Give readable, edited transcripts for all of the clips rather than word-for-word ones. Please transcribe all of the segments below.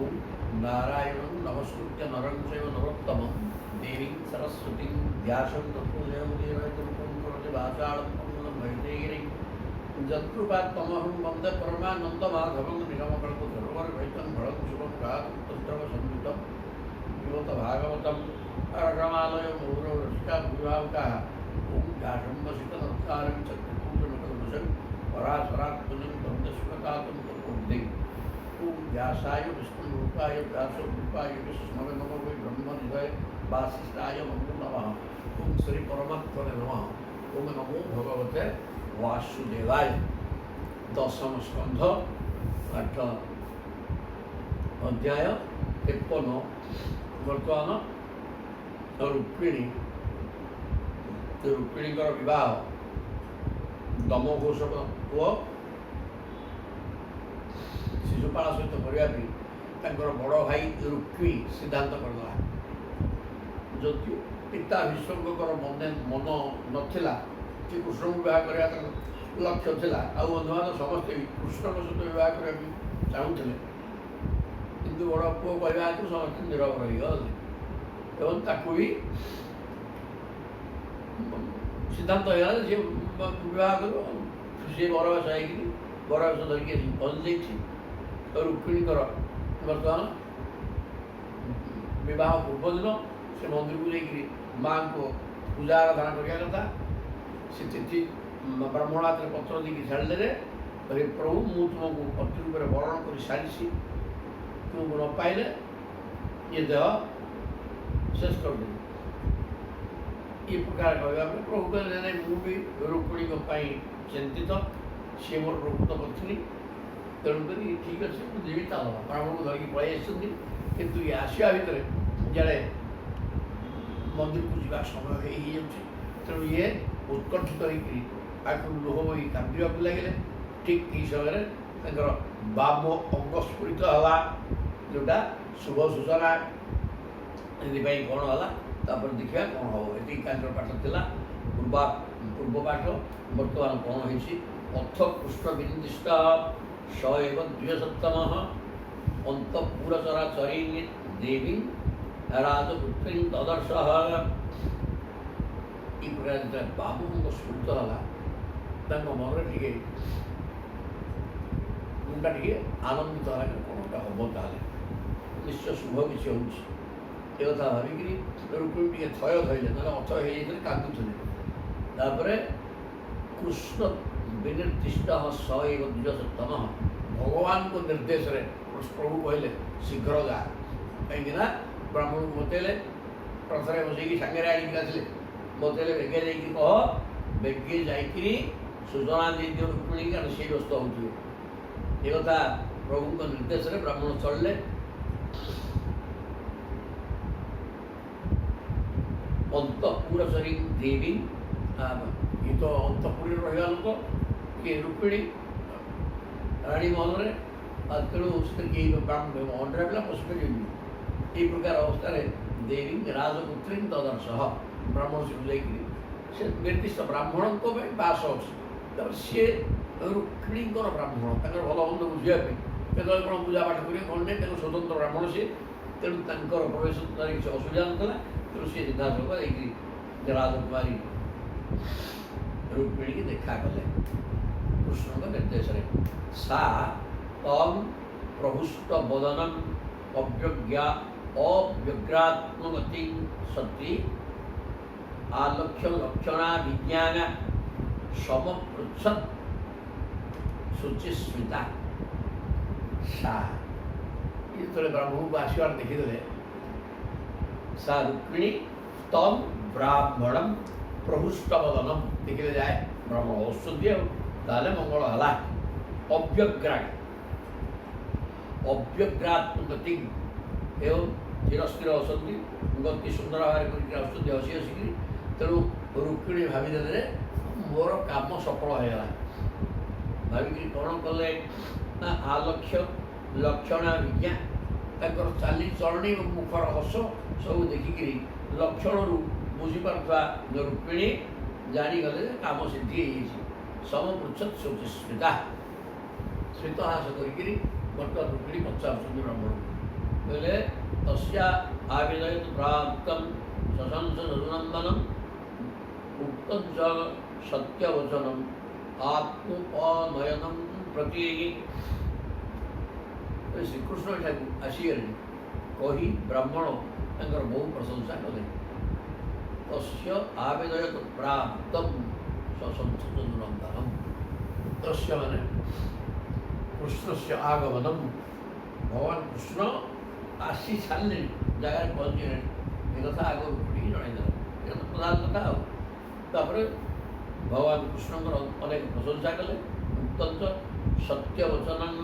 ओम नारायणं नमस्कृत्य नरं चैव नरोत्तमं देवीं सरस्वतीं व्यासं ततो जयमुदीरयतुं करोति वाचालं पङ्गुलं वैदेहीं जत्कृपात्तमहं वन्दे परमानन्दमाधवं निगमकल्पतरुवर्वैतं भणं शुभं गातुं युवतभागवतं रसमालयं मुहुरो रसिका भूभावकाः ॐ व्यासं चक्रकूटनकलभुजं पराशरात्मजं वन्दस्वतातं तपोब्धिं ॐ व्यासाय विष्णुरूपाय व्यासरूपाय विष्णवे नमो वै ब्रह्मनिधये वासिष्ठाय नमो नमः ॐ श्रीपरमात्मने नमः ॐ नमो भगवते वासुदेवाय। दशम स्कंध 8 अध्याय 53 बर्तमान रुक्मिणी विवाह दमघोष पुओ शिशुपाल सहित करने बड़ भाई रुक्मी सिद्धांत करदेला। जदि पिता भीष्मकर मन नाला कि कृष्ण को विवाह करने लक्ष्य था आ बंधुबान्धव समस्ते कृष्ण सहित विवाह करने चाहूले कि बड़ पुओ कहवा समस्त नीरव रहीगले एवं ताकू भी सिद्धांत हो सी विवाह कर सी बरवेश होगी बरवेश धरिकी पहुँची जाइए रुक्मिणीकर बर्तमान विवाह पूर्व दिन से मंदिर को जाकि माँ को पूजा आराधना करने कथा से तिथि ब्राह्मण हाथ में पत्र देकी छाड़दे अरे प्रभु मु तुमको पति रूप वर्ण कर सारी तुमको न पाइले ये देह शेष कर दे ये प्रकार कहवा प्रभु कहले मुझे रुक्मिणी चिंतित सी मोर प्रभुत पत्नी तेणुक ठीक अच्छे मुझे देवी ताल ब्राह्मण को धरिकी पलि किंतु ये आसवा भितर जड़े मंदिर को जावा समय हो तेणु ये उत्कंठित होकर लुह बही कांदा लगे ठीक यही समय बाम अंग स्फुरित है जोटा शुभ सूचना ये कौन है देखा कौन हम ये पाठ था पूर्व पाठ बर्तमान कौन होथ कृष्ण विनिर्दिष्ट स एवं द्विशतम अंतपुरचरा चरी देवी राजपुत्री तदर्श ये प्रकार बाबू स्फूर्त है मन टे मुंडा टे आनंदित है कौन हम ताले निश्चय शुभ किसी हो कथा भाविकी रुक्मिणी टे थय थैले ना अथय हो कांदुले कृष्ण विनिर्दिष्ट स एक द्विशतम भगवान को निर्देश प्रभु कहले शीघ्र जा कहीं ब्राह्मण को बतैले प्रथम बसैकी सांगे आने बतैले बेगे जा कह बेगे जा सूचना दे दियो रुक्मिणी कारण सी व्यस्त होते ये कथा प्रभु को निर्देश ब्राह्मण चलले अंतपुरचरी देवी ये तो अंतपुरी रहा लोक कि रुक्मिणी राणी महल में तेणु अंडा पिला पशुपति ये प्रकार अवस्था देवी राजपुत्री तदर्श ब्राह्मण से बुझाई निर्दिष्ट ब्राह्मण बास अच्छे सी रुक्मिणी ब्राह्मण भल बंध बुझापी केतल कौन पूजा पाठ करेंगे कौन नहीं स्वतंत्र ब्राह्मण सी तेणु प्रवेश किसी असुविधा नाला तेणु सी सीधासख राजकुमारी रुक्मिणी की देखा कले कृष्ण निर्देश सा तम प्रभुष्ट बदनम अव्यज्ञा अव्यग्रात्मगति सती आलक्ष्य लक्षणा विज्ञान समपृच्छत शुचिस्मिता सा ये ब्राह्मण को आसवार देखीदे सा रुक्मिणी तम ब्राह्मणम प्रभुष्ट बदनम देखिले जाए ब्राह्मण औषधि ताले मंगल है अव्यग्रात्मगति एवं चिरस्थिर औषधि गति सुंदर भाव औषधि हसी हसिकी तेणु रुक्मिणी भाविदे मोर काम सफल होगा भाविकी कौन कले ना आलक्ष्य लक्षणा विज्ञा चाली चलणी मुखर हस सब देखिक लक्षण बुझीपारा रुक्मिणी जानीगले काम सिद्धि समपृच्छत शुचिस्मिता स्मित हास कर बर्तमान रुक्मिणी पचार ब्राह्मण କହିଲେ ତସ୍ୟା ଆବିଦୟତ୍ ପ୍ରାପ୍ତମ୍ ଶଶଂସ ରଘୁନନ୍ଦନମ୍ ଉକ୍ତଂ च ସତ୍ୟବଚନମ୍ ଆତ୍ମୋପନୟନମ୍ ପ୍ରତି। ଶ୍ରୀକୃଷ୍ଣ ଏଠାକୁ ଆସିଗଲେ କହି ବ୍ରାହ୍ମଣ ତାଙ୍କର ବହୁ ପ୍ରଶଂସା କଲେ। ତସ୍ୟ ଆବେଦୟତ୍ ପ୍ରାପ୍ତମ୍ ଶଶଂସ ରଘୁନନ୍ଦନମ୍। ତସ୍ୟ ମାନେ କୃଷ୍ଣସ୍ୟ ଆଗମନମ୍, ଭଗବାନ କୃଷ୍ଣ ଆସି ସାରିଲେଣି, ଜାଗାରେ ପହଞ୍ଚିଗଲେଣି, ଏ କଥା ଆଗରୁ ପଡ଼ିକି ଜଣାଇଦେଲା। ଏ ତ ପ୍ରଧାନ କଥା। ଆଉ ତାପରେ ଭଗବାନ କୃଷ୍ଣଙ୍କର ଅନେକ ପ୍ରଶଂସା କଲେ। ଉକ୍ତଞ୍ଚ ସତ୍ୟବଚନଂ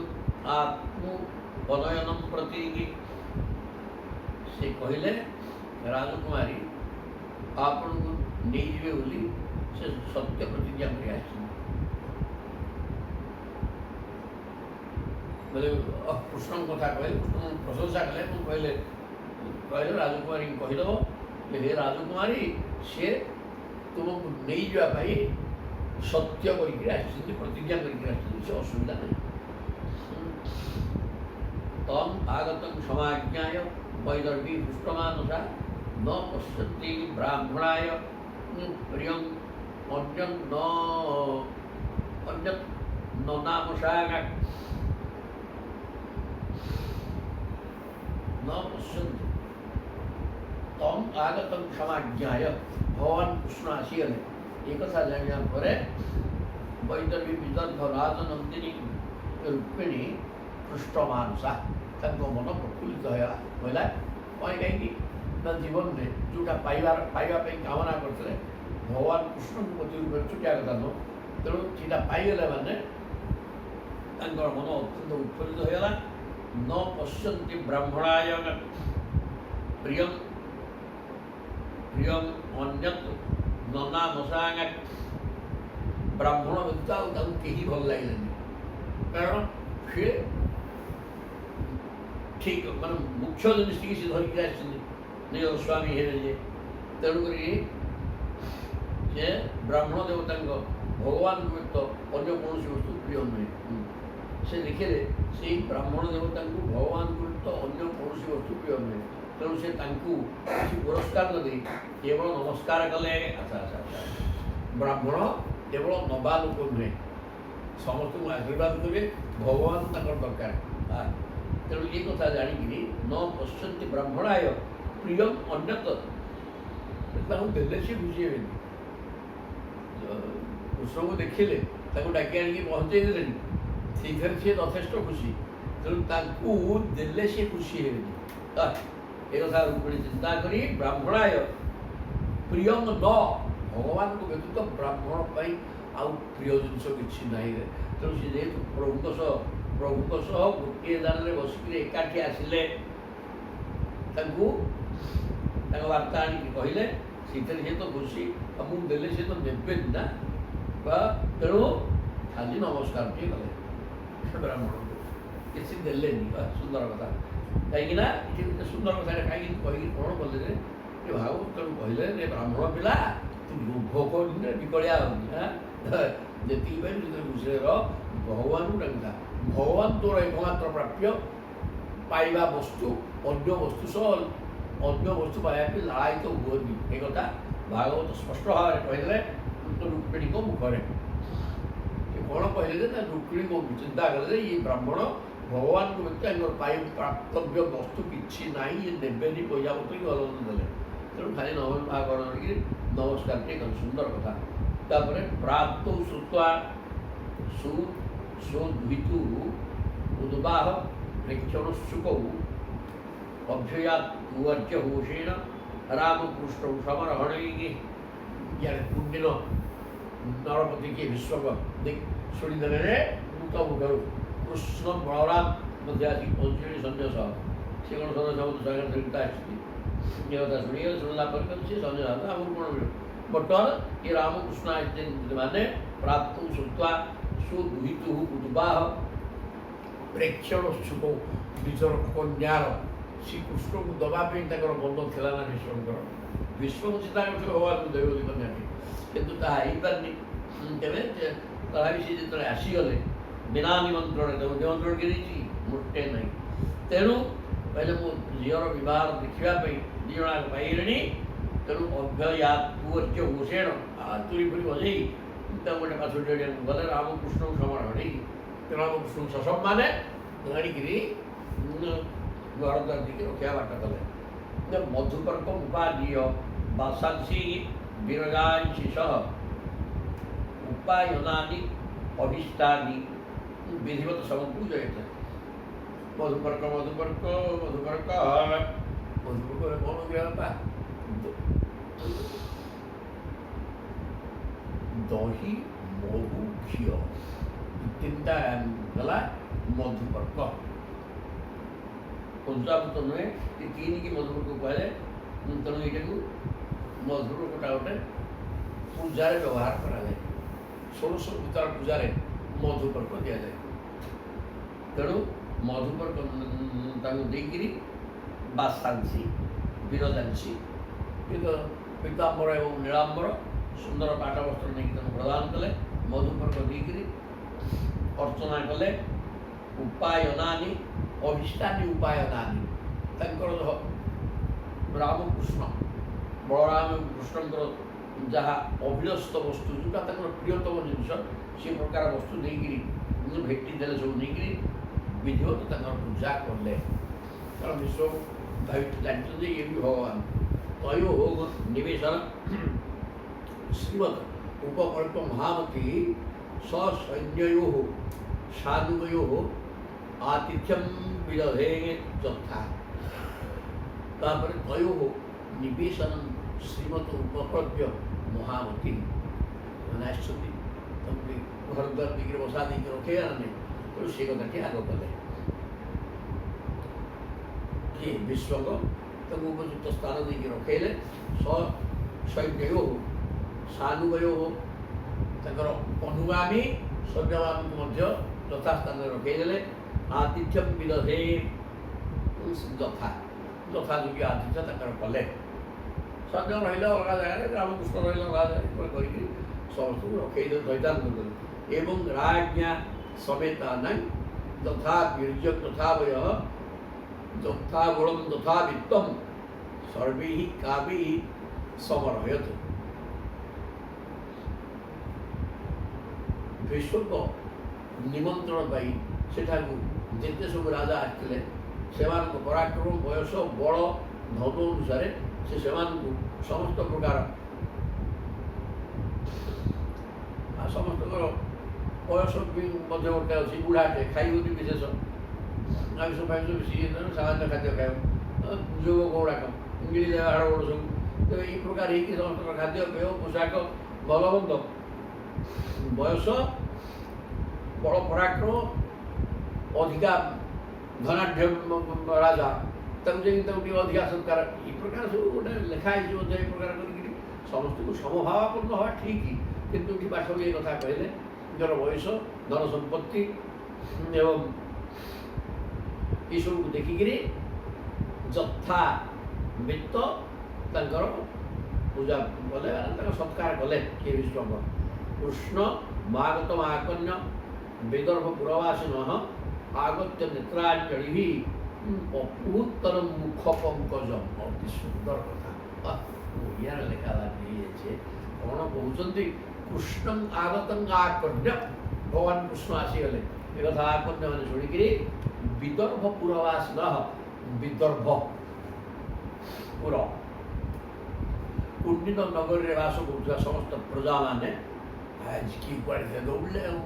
ଆତ୍ମୋପନୟନମ୍ ପ୍ରତି। ସେ କହିଲେ ରାଜକୁମାରୀ ଆପଣଙ୍କୁ ନେଇଯିବେ ବୋଲି ସେ ସତ୍ୟ ପ୍ରତିଜ୍ଞା କରି ଆସିଛନ୍ତି। ବୋଲେ କୃଷ୍ଣଙ୍କ କଥା କହିଲେ, କୃଷ୍ଣଙ୍କୁ ପ୍ରଶଂସା କଲେ ଏବଂ କହିଲେ ରାଜକୁମାରୀଙ୍କୁ କହିଦେବ ଯେ ହେ ରାଜକୁମାରୀ, ସିଏ ତୁମକୁ ନେଇଯିବା ପାଇଁ ସତ୍ୟ କରିକି ଆସିଛନ୍ତି, ପ୍ରତିଜ୍ଞା କରିକି ଆସିଛନ୍ତି, ସେ ଅସୁବିଧା ନାହିଁ। ତମ୍ ଆଗତଂ ସମାଜ୍ଞାୟ ବୈଦର୍ଭୀ ହୃଷ୍ଟମାନସା ନ ପଶ୍ୟନ୍ତି ବ୍ରାହ୍ମଣାୟ ପ୍ରିୟଂ ଅନ୍ୟତ୍ ନାମସାଗା न पश्यन्ति। तम आगतम क्षमाज्ञाय, भगवान कृष्ण आसीगले ये कथा जानिया परे वैदर्भी विदर्भ राजनंदिनी रुक्मिणी पृष्ठमानसा तांको मन प्रफुल्लित होइला। कहीं जीवन में जोटा पाइबा कामना करते भगवान कृष्ण प्रति छुटिया कथा नुह, तेणु सीटा पाइगले माने मन अत्यंत उत्फुल्लित होगा। न पश्यन्ति ब्राह्मणाय प्रियम अन्यत् नामसांग। ब्राह्मण व्यक्ति कहीं भल लगे, कारण सी ठीक मान मुख्य जिनिस टी सी धरिक निज स्वामी हे तेणुक ब्राह्मण देवता भगवान व्यक्त अन्य कौन वस्तु प्रिय नुहे। से देखिले से ब्राह्मण देवता भगवान व्यक्त अन्य कौन वस्तु प्रिय नुहे, तेणु से किसी पुरस्कार न दे केवल नमस्कार कले। अच्छा अच्छा अच्छा, ब्राह्मण केवल नवा लोक नुहे, समस्त आशीर्वाद करेंगे, भगवान दरकार। तेणु ये कथा जाणिक न पश्यन्ति ब्राह्मणाय प्रियम अन्यत देले सी खुशी हे। कृष्ण को देखिले डाकी आणिक पहुँचे देले से यथेष्ट खुशी, तेणु देले सी खुशी हे। ये कथा रुक्मिणी चिंता करी ब्राह्मणाय प्रियम न, भगवान को व्यतीत ब्राह्मण पर आउ प्रिय जिनस कि ना। तेणु सी जेहेतु प्रभु सह गोटे दान में बसिक एकाठी आसिले वार्ता आनिक कहले से तो खुशी मुझे देले सी तो देवे ना, तेणु खाली नमस्कार टे कले ब्राह्मण को किसी देले। सुंदर कथा कहीं सुंदर कथा कहीं कहीं कौन कले भागवत तेणु कहले ब्राह्मण पिला तू लोभ कर विकलिया जी खुशी भगवान को डाकुता। भगवान तोर एकमात्र प्राप्य पाइबा वस्तु अन्य वस्तु सह अन्य वस्तु पाइबा लायित हुए। एक भागवत स्पष्ट भाव में कहले रुक्मिणी को मुखरे कौन कहले रुक्मिणी को चिंता कले ये ब्राह्मण भगवान को व्यक्ति प्राप्तव्य वस्तु किसी ना, ये देवेनी पैसा पत्र कि भल देले, तेणु खाली नमस्कार टे सुंदर कथा। तापर प्राप्त श्रुवा सुधुतु उद्वाह प्रेक्षण शुकौ अभ्ययावर्ज्य होषेण रामकृष्ण समरहण। पुण्यन नरपति के विश्व शुणीदे मृत मुखर कृष्ण बलराम मध्य आसिक पहुँचे संजय सह सी कौन संजय सब स्वागत कथा शुणी शुणला पर सी संजय आम कौन मिले। बर्तमान ये रामकृष्ण माने प्राप्त श्रुवा सुधुतु उद्वाह प्रेक्षण शुक निजर कन्यार श्रीकृष्ण को दवापी बंध थिला ना विश्वकर विश्व चिंता कर भगवान को देव कन्या कितु तापारे तथापि सी जो आसीगले बिना निमंत्रण निमंत्रण गिरी मोटे ना। तेणु କହିଲେ ମୁଁ ଝିଅର ବିବାହ ଦେଖିବା ପାଇଁ ଦୁଇ ଜଣ ପାଇଗଲେଣି, ତେଣୁ ଅଭ୍ୟୟାତୁର୍ଯ୍ୟ ହୁସେଣ ତୁରି ଫୁରି ବଜେଇ ତାଙ୍କୁ ଗୋଟେ ପାଛୋଟି ଆଣିବାକୁ ଗଲେ ରାମକୃଷ୍ଣଙ୍କୁ ସମାନ ଆଣିକି ରାମକୃଷ୍ଣଙ୍କୁ ସସମ୍ମାନେ ଆଣିକିରି ଘର ଦ୍ୱାର ଦେଇକି ରଖିବା ବାଟ କଲେ। ମଧୁପର୍କ ଉପାଦୀୟ ବାସାଂଶୀ ବିରଜାଂଶୀ ସହ ଉପାୟନାନି ଅଭିଷ୍ଟାନି ବିଧିବତ ସମକୁ ଯାଇଥାଏ। ମଧୁପର୍କ ମଧୁପର୍କ ମଧୁପର୍କ ମଧୁପର୍କ କ'ଣ ଦିଆଗଲା? ଦହି ମହୁ ଘିଅ ତିନିଟା ଗଲା ମଧୁପର୍କ। ପଞ୍ଚାମୃତ ନୁହେଁ, ଏ ତିନିକି ମଧୁପର୍କ କୁହାଯାଏ। ତେଣୁ ଏଇଟାକୁ ମଧୁପର୍କଟା ଗୋଟେ ପୂଜାରେ ବ୍ୟବହାର କରାଯାଏ। ଷୋଡ଼ଶ ଭିତର ପୂଜାରେ ମଧୁପର୍କ ଦିଆଯାଏ। ତେଣୁ ମଧୁପର୍କ ତାଙ୍କୁ ଦେଇକିରି ବାସାଂଶୀ ବିରଜାଂଶୀ ପୀତାମ୍ବର ଏବଂ ନୀଳାମ୍ବର ସୁନ୍ଦର ପାଟ ବସ୍ତ୍ର ନେଇକି ତାଙ୍କୁ ପ୍ରଦାନ କଲେ। ମଧୁପର୍କ ଦେଇକିରି ଅର୍ଚ୍ଚନା କଲେ। ଉପାୟନାନି ଅଭିଷ୍ଟାନି ଉପାୟନାନି ତାଙ୍କର ରାମକୃଷ୍ଣ ବଳରାମ ଏବଂ କୃଷ୍ଣଙ୍କର ଯାହା ଅଭିଳସ୍ତ ବସ୍ତୁ ଯେଉଁଟା ତାଙ୍କର ପ୍ରିୟତମ ଜିନିଷ ସେ ପ୍ରକାର ବସ୍ତୁ ନେଇକିରି ଭେଟି ଦେଲେ, ସବୁ ନେଇକିରି ବିଧିବତ ତାଙ୍କର ପୂଜା କଲେ। କାରଣ ବିଶ୍ୱ ଜାଣିଛନ୍ତି ଇଏ ବି ଭଗବାନ। ତୟୋ ନିବେଶନ ଶ୍ରୀମତ ଉପକଳ୍ପ ମହାମତି ସୈନ୍ୟୟୋ ସାଧୁଗୟୋ ଆତିଥ୍ୟମ ବିଦଧେ ଯଥା। ତାପରେ ତୟୋ ନିବେଶନ ଶ୍ରୀମତ ଉପକଳ୍ପ୍ୟ ମହାମତି ମାନେ ଆସିଛନ୍ତି ତାଙ୍କୁ ଘର ଦ୍ୱାର ଦେଇକି ବସା ଦେଇକି ରଖେଇବା ନାହିଁ। ତେଣୁ ସେ କଥାଟି ଆଗ କଲେ। କିଏ ବିଶ୍ୱଙ୍କ ତାଙ୍କୁ ଉପଯୁକ୍ତ ସ୍ଥାନ ଦେଇକି ରଖେଇଲେ। ସୈନ୍ୟୟୋ ସାଧୁଗୟୋ ତାଙ୍କର ଅନୁଗାମୀ ସୈନ୍ୟମାନଙ୍କୁ ମଧ୍ୟ ଯଥାସ୍ଥାନରେ ରଖେଇଦେଲେ। ଆତିଥ୍ୟ ବିଦଧେ ଯଥାଯୋଗ୍ୟ ଆତିଥ୍ୟ ତାଙ୍କର କଲେ। ସୈନ୍ୟ ରହିଲେ ଅଲଗା ଜାଗାରେ, ରାମକୃଷ୍ଣ ରହିଲେ ଅଲଗା ଜାଗାରେ କରିକି ସମସ୍ତଙ୍କୁ ରଖେଇଦେଲେ, ଥଇଥାନ କରିଦେଲେ। ଏବଂ ରାଜ୍ञା ସମେତା ନାଇଁ ଯଥା ବୀର୍ଯ୍ୟ ତଥା ବୟ ଯଥା ବଳମ୍ ତଥା ବିତ୍ତମ୍ ସର୍ବୈଃ କାମୈଃ ସମରୟତ। ବିଶ୍ୱଙ୍କ ନିମନ୍ତ୍ରଣ ପାଇଁ ସେଠାକୁ ଯେତେ ସବୁ ରାଜା ଆସିଥିଲେ ସେମାନଙ୍କ ପରାକ୍ରମ ବୟସ ବଳ ଧନ ଅନୁସାରେ ସେମାନଙ୍କୁ ସମସ୍ତ ପ୍ରକାର ସମସ୍ତଙ୍କର ବୟସ ବି ମଧ୍ୟ ଗୋଟେ ଅଛି। ବୁଢ଼ାଟେ ଖାଇବନି ବିଶେଷ ଆମିଷ ଫାମିଷ ବେଶୀ ସାମାନ୍ୟ ଖାଦ୍ୟ ଖାଇବ, ଯୁବକ ଗୁଡ଼ାକ ଇଂଲିଶ ହାଡ଼ ଗୋଡ଼ ସବୁ। ତେବେ ଏଇ ପ୍ରକାର ହେଇକି ସମସ୍ତଙ୍କର ଖାଦ୍ୟ ପେୟ ପୋଷାକ ଭଲ ମନ୍ଦ ବୟସ ବଳ ପରାକ୍ରମ ଅଧିକା ଧନାଢ଼୍ୟ ରାଜା ତାଙ୍କୁ ଯାଇକି ତାଙ୍କୁ ଟିକେ ଅଧିକା ସତ୍କାର ଏଇ ପ୍ରକାର ସବୁ ଗୋଟେ ଲେଖା ହେଇଛି ମଧ୍ୟ। ଏଇ ପ୍ରକାର କରିକିରି ସମସ୍ତଙ୍କୁ ସମଭାବାପନ୍ନ ହେବା ଠିକ୍, କିନ୍ତୁ ଏଠି ପାଠକ ଏ କଥା କହିଲେ ନିଜର ବୟସ ଧନ ସମ୍ପତ୍ତି ଏବଂ ଏସବୁକୁ ଦେଖିକିରି ଯଥା ବିତ୍ତ ତାଙ୍କର ପୂଜା କଲେ, ତାଙ୍କର ସତ୍କାର କଲେ। କିଏ ବିଶ୍ୱଙ୍କ କୃଷ୍ଣ ମହାଗତ ମହାକନ୍ୟ ବିଦର୍ଭ ପୁରବାସିନ ଆଗତ୍ୟ ନେତ୍ରାଞ୍ଜଳି ଅପୂତ୍ତର ମୁଖ ପଙ୍କଜ। ଅତି ସୁନ୍ଦର କଥା, ଓଡ଼ିଆରେ ଲେଖା ହେଇଯାଇଛି। କ'ଣ କହୁଛନ୍ତି? କୃଷ୍ଣ ଆଗତଂ ଆକନ୍ୟ, ଭଗବାନ କୃଷ୍ଣ ଆସିଗଲେ। ଏ କଥା ଆକନ୍ୟ ମାନେ ଶୁଣିକିରି ବିଦର୍ଭ ପୁରବାସିନ, ବିଦର୍ଭ ପୁର କୁଣ୍ଡିନ ନଗରରେ ବାସ କରୁଥିବା ସମସ୍ତ ପ୍ରଜାମାନେ ଆଜି କିଏ କୁଆଡ଼େ ଦୌଡ଼ିଲେ ଆଉ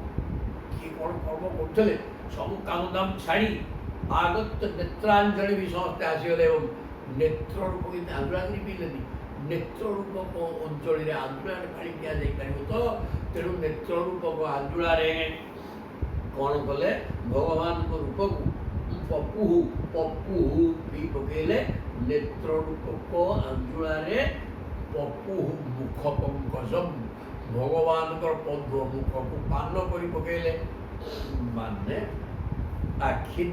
କିଏ କ'ଣ କର୍ମ କରୁଥିଲେ ସବୁ କାମ ଦାମ ଛାଡ଼ି ଆଗତ ନେତ୍ରାଞ୍ଜଳି ବି ସମସ୍ତେ ଆସିଗଲେ। ଏବଂ ନେତ୍ର ରୂପ କିନ୍ତୁ ଆଞ୍ଜୁଳାଗିରି ପିଇଲେନି। ନେତ୍ର ରୂପକ ଅଞ୍ଚଳରେ ଆଞ୍ଜୁଳାରେ ପାଣି ପିଆଯାଇପାରିବ ତ, ତେଣୁ ନେତ୍ର ରୂପକ ଆଞ୍ଜୁଳାରେ କ'ଣ କଲେ? ଭଗବାନଙ୍କ ରୂପକୁ ପପୁହୁ ପିଇ ପକେଇଲେ। ନେତ୍ର ରୂପକ ଆଞ୍ଜୁଳାରେ ପପୁହୁ ମୁଖ ପଙ୍କଜମ୍, ଭଗବାନଙ୍କର ପଦ୍ମ ମୁଖକୁ ପାନ କରି ପକେଇଲେ। ମାନେ ଆଖି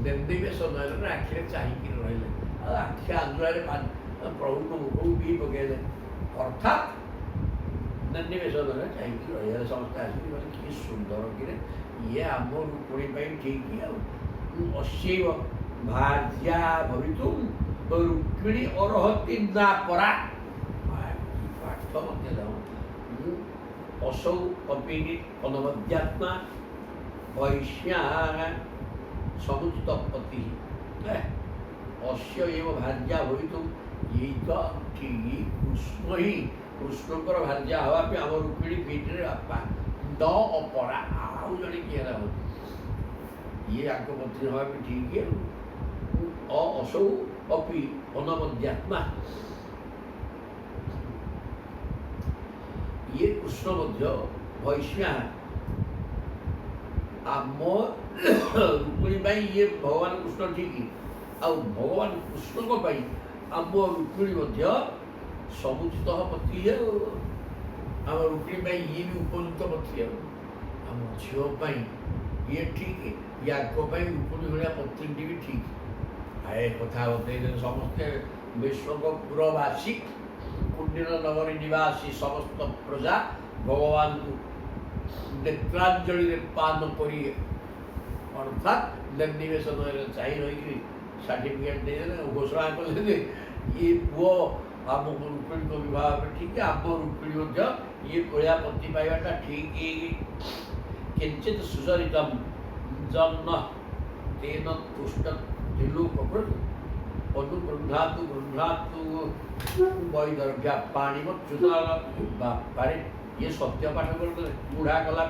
ନିର୍ନିବେଶ ନହେଲେ ଆଖିରେ ଚାହିଁକି ରହିଲେ, ଆଉ ଆଖି ଆଞ୍ଜୁଳାରେ ପ୍ରଭୁଙ୍କ ମୁଖକୁ ପିଇ ପକେଇଲେ। ଅର୍ଥାତ୍ ନିର୍ନିବେଶ ନହେଲେ ଚାହିଁକି ରହିଲେ। ସମସ୍ତେ ଆସିକି ମାନେ କି ସୁନ୍ଦର କିରେ, ଇଏ ଆମ ରୁକ୍ମିଣୀ ପାଇଁ ଠିକ୍ ଆଉ ଅଶୈବ भार्या भवितुं रुक्मिणी अर्हति न परा पाठ मध्य जाऊँ असौ अपि अनवद्यात्मा वैश्या समुचित पति अस्य एव भार्या भवितुं यही तो ठीक कृष्ण ही कृष्णकर भार्या हवा पे आम रुक्मिणी पेटे बापा न अपरा आउ जड़े किए ना ये आग पत्नी हवा पे ठीक है असौ अपि अनवद्यात्मा ये कृष्ण मध्य वैश्या आम रुक्मिणी ये भगवान कृष्ण ठीक आ भगवान कृष्ण को आम रुक्मिणी मध्य समुचित पति है आम रुक्मिणी ये भी उपयुक्त पति है आम झील ये ठीक है या रुक्मिणी भाया पत्नी भी ठीक आए कथा बतई समस्ते विश्वपुरवासी कुंडीर नगरी निवासी समस्त प्रजा भगवान को नेत्रांजलि पान कर अर्थात निर्निवेशन चाहिए रही सर्टिफिकेट दे घोषणा कले ये पुओ आम रुक्मिणी को विवाह ठीक है आम रुक्मिणी ये प्रजापति पाइबाटा ठीक किंचित सुचरितम जन्म तेन तुष्ट अनुगृहातु गृहातु वैदर्भ्या पाणीमच्युता पारे ये सत्य पाठ कर बुढ़ा कला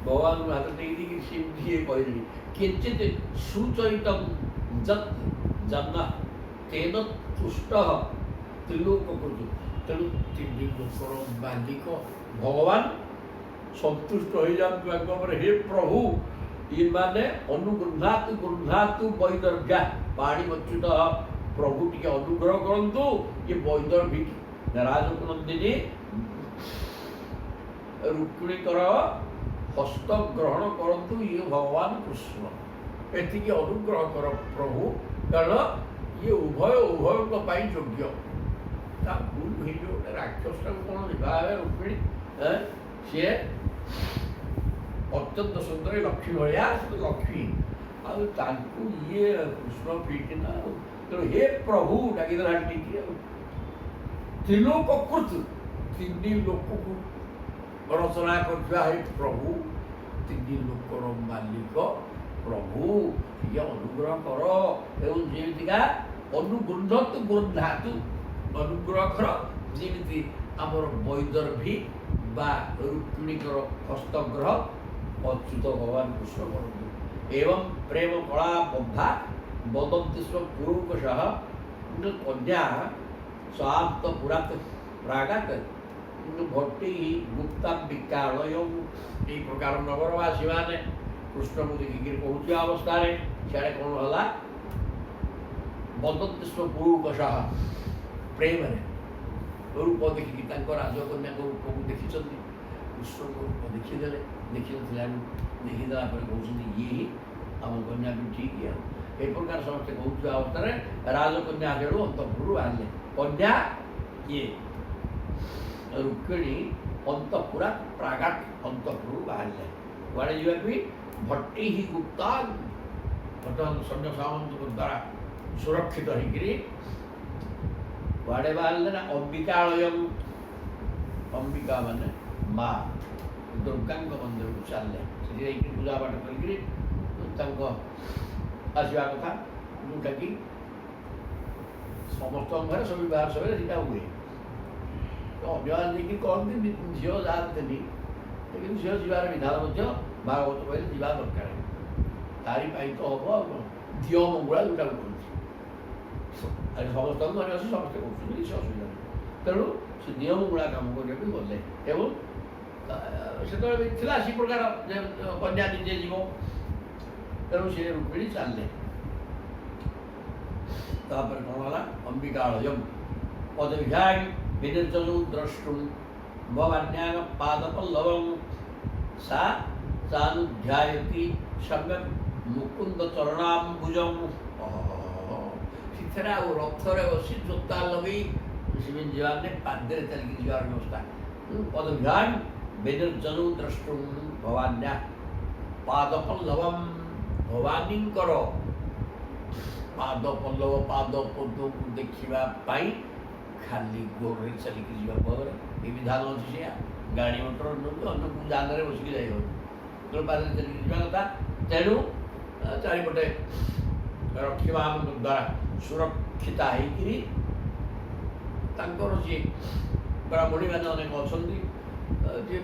भगवान हाथ टेक सी कह किंचित सुचरितम जत् जन्म तेन तुष्ट त्रिलोककृतु तेणु त्रिलोकर मालिक भगवान संतुष्ट हो जाते हे प्रभु ये माने अनुगृहातु गृहातु वैदर्भ्या पाणीमच्युत प्रभु टी अनुग्रह करंतु ये वैदर्भी राजनंदिनी रुक्मिणीकर हस्त ग्रहण करंतु ये भगवान कृष्ण एति अनुग्रह कर प्रभु कारण ये उभय योग्य भूल भूल राक्षस कौन विवाह रुक्मिणी सी अत्यंत सुंदर लक्ष्मी भाया लक्ष्मी आकु ये कृष्ण पीठी ना तेणु हे प्रभु डाकिदेला टी त्रिलोककृत तीन लोक को रचना कर प्रभु तीन लोकर मालिक प्रभु ये अनुग्रह कर एवं जमीका अनुगृहतु गृहातु अनुग्रह कर जमी आमर वैदर्भी बा रुक्मिणीकर हस्तग्रह अच्युत भगवान कृष्ण करते एवं प्रेम कला बद्धा वदंती स्व पुरुषः कन्या स्वाप्त पुरात प्रागात भट्टी गुप्ता विकालय ये प्रकार नगरवासी मैंने कृष्ण को देखिक पहुँचा अवस्था सियाड़े कौन है वदंती स्व पुरुषः प्रेम रूप देखिकी राजकन्या रूप को देखी कृष्ण को रूप देखीदे देखी देखीदेला कहते ये ही आम कन्या भी ठीक है ये प्रकार समस्ते कहूँ अवस्था राजकन्या आगे अंतपुर बाहर कन्या ये रुक्मिणी अंतपुरा प्रागात अंतपुर बाहर कुआड़े जावाक भट्टी ही गुप्ता वर्तमान सैन्य सामंत द्वारा सुरक्षित होकर कुआड़े बाहर ना अंबिकालय अंबिका माने माँ दुर्गा मंदिर को चलने पूजा पाठ कर आसवा कथा जोटा कि समस्त घर सब बाहर समय सीटा हुए तो अन्य कहते झील जाते लेकिन झील जीवार विधान भागवत कहले जा दरकार तारी तो हम दियो मंगुला जोटा समस्त घर समस्ते कर असुविधा तेणु से दियो मंगुला कम करने गले एवं से प्रकार कन्या निजे जीव तेणु से रुक्मिणी चलने कौन है अंबिकालय पदभ्या विनिर्जनु द्रष्टुम भवान्या पादपल्लवं सा सानुध्यायति सम्यक मुकुंद चरणाम्बुजं सीथेरा रथरे बसी जोता लगे जीवान ने पादरे चलिए जीवार व्यवस्था पदभ्या विनिर्जनु द्रष्टुम भवान्या पादपल्लवं भवानींकर ପାଦ ପଲ୍ଲବ ପାଦ ପଦ୍ମକୁ ଦେଖିବା ପାଇଁ ଖାଲି ଗୋଡ଼ରେ ଚାଲିକି ଯିବା ପରେ ଏ ବିଧାନ ଅଛି ସେଇଆ। ଗାଡ଼ି ମଟର ନେଉଛୁ ଅନ୍ୟ କେଉଁ ଯାନରେ ବସିକି ଯାଇ ହେଉନି, ତେଣୁ ପାଦରେ ଚାଲିକି ଯିବା କଥା। ତେଣୁ ଚାରିପଟେ ରକ୍ଷୀମାନଙ୍କ ଦ୍ୱାରା ସୁରକ୍ଷିତା ହେଇକିରି ତାଙ୍କର ଯିଏ ବ୍ରାହ୍ମଣୀମାନେ ଅନେକ ଅଛନ୍ତି, ଯିଏ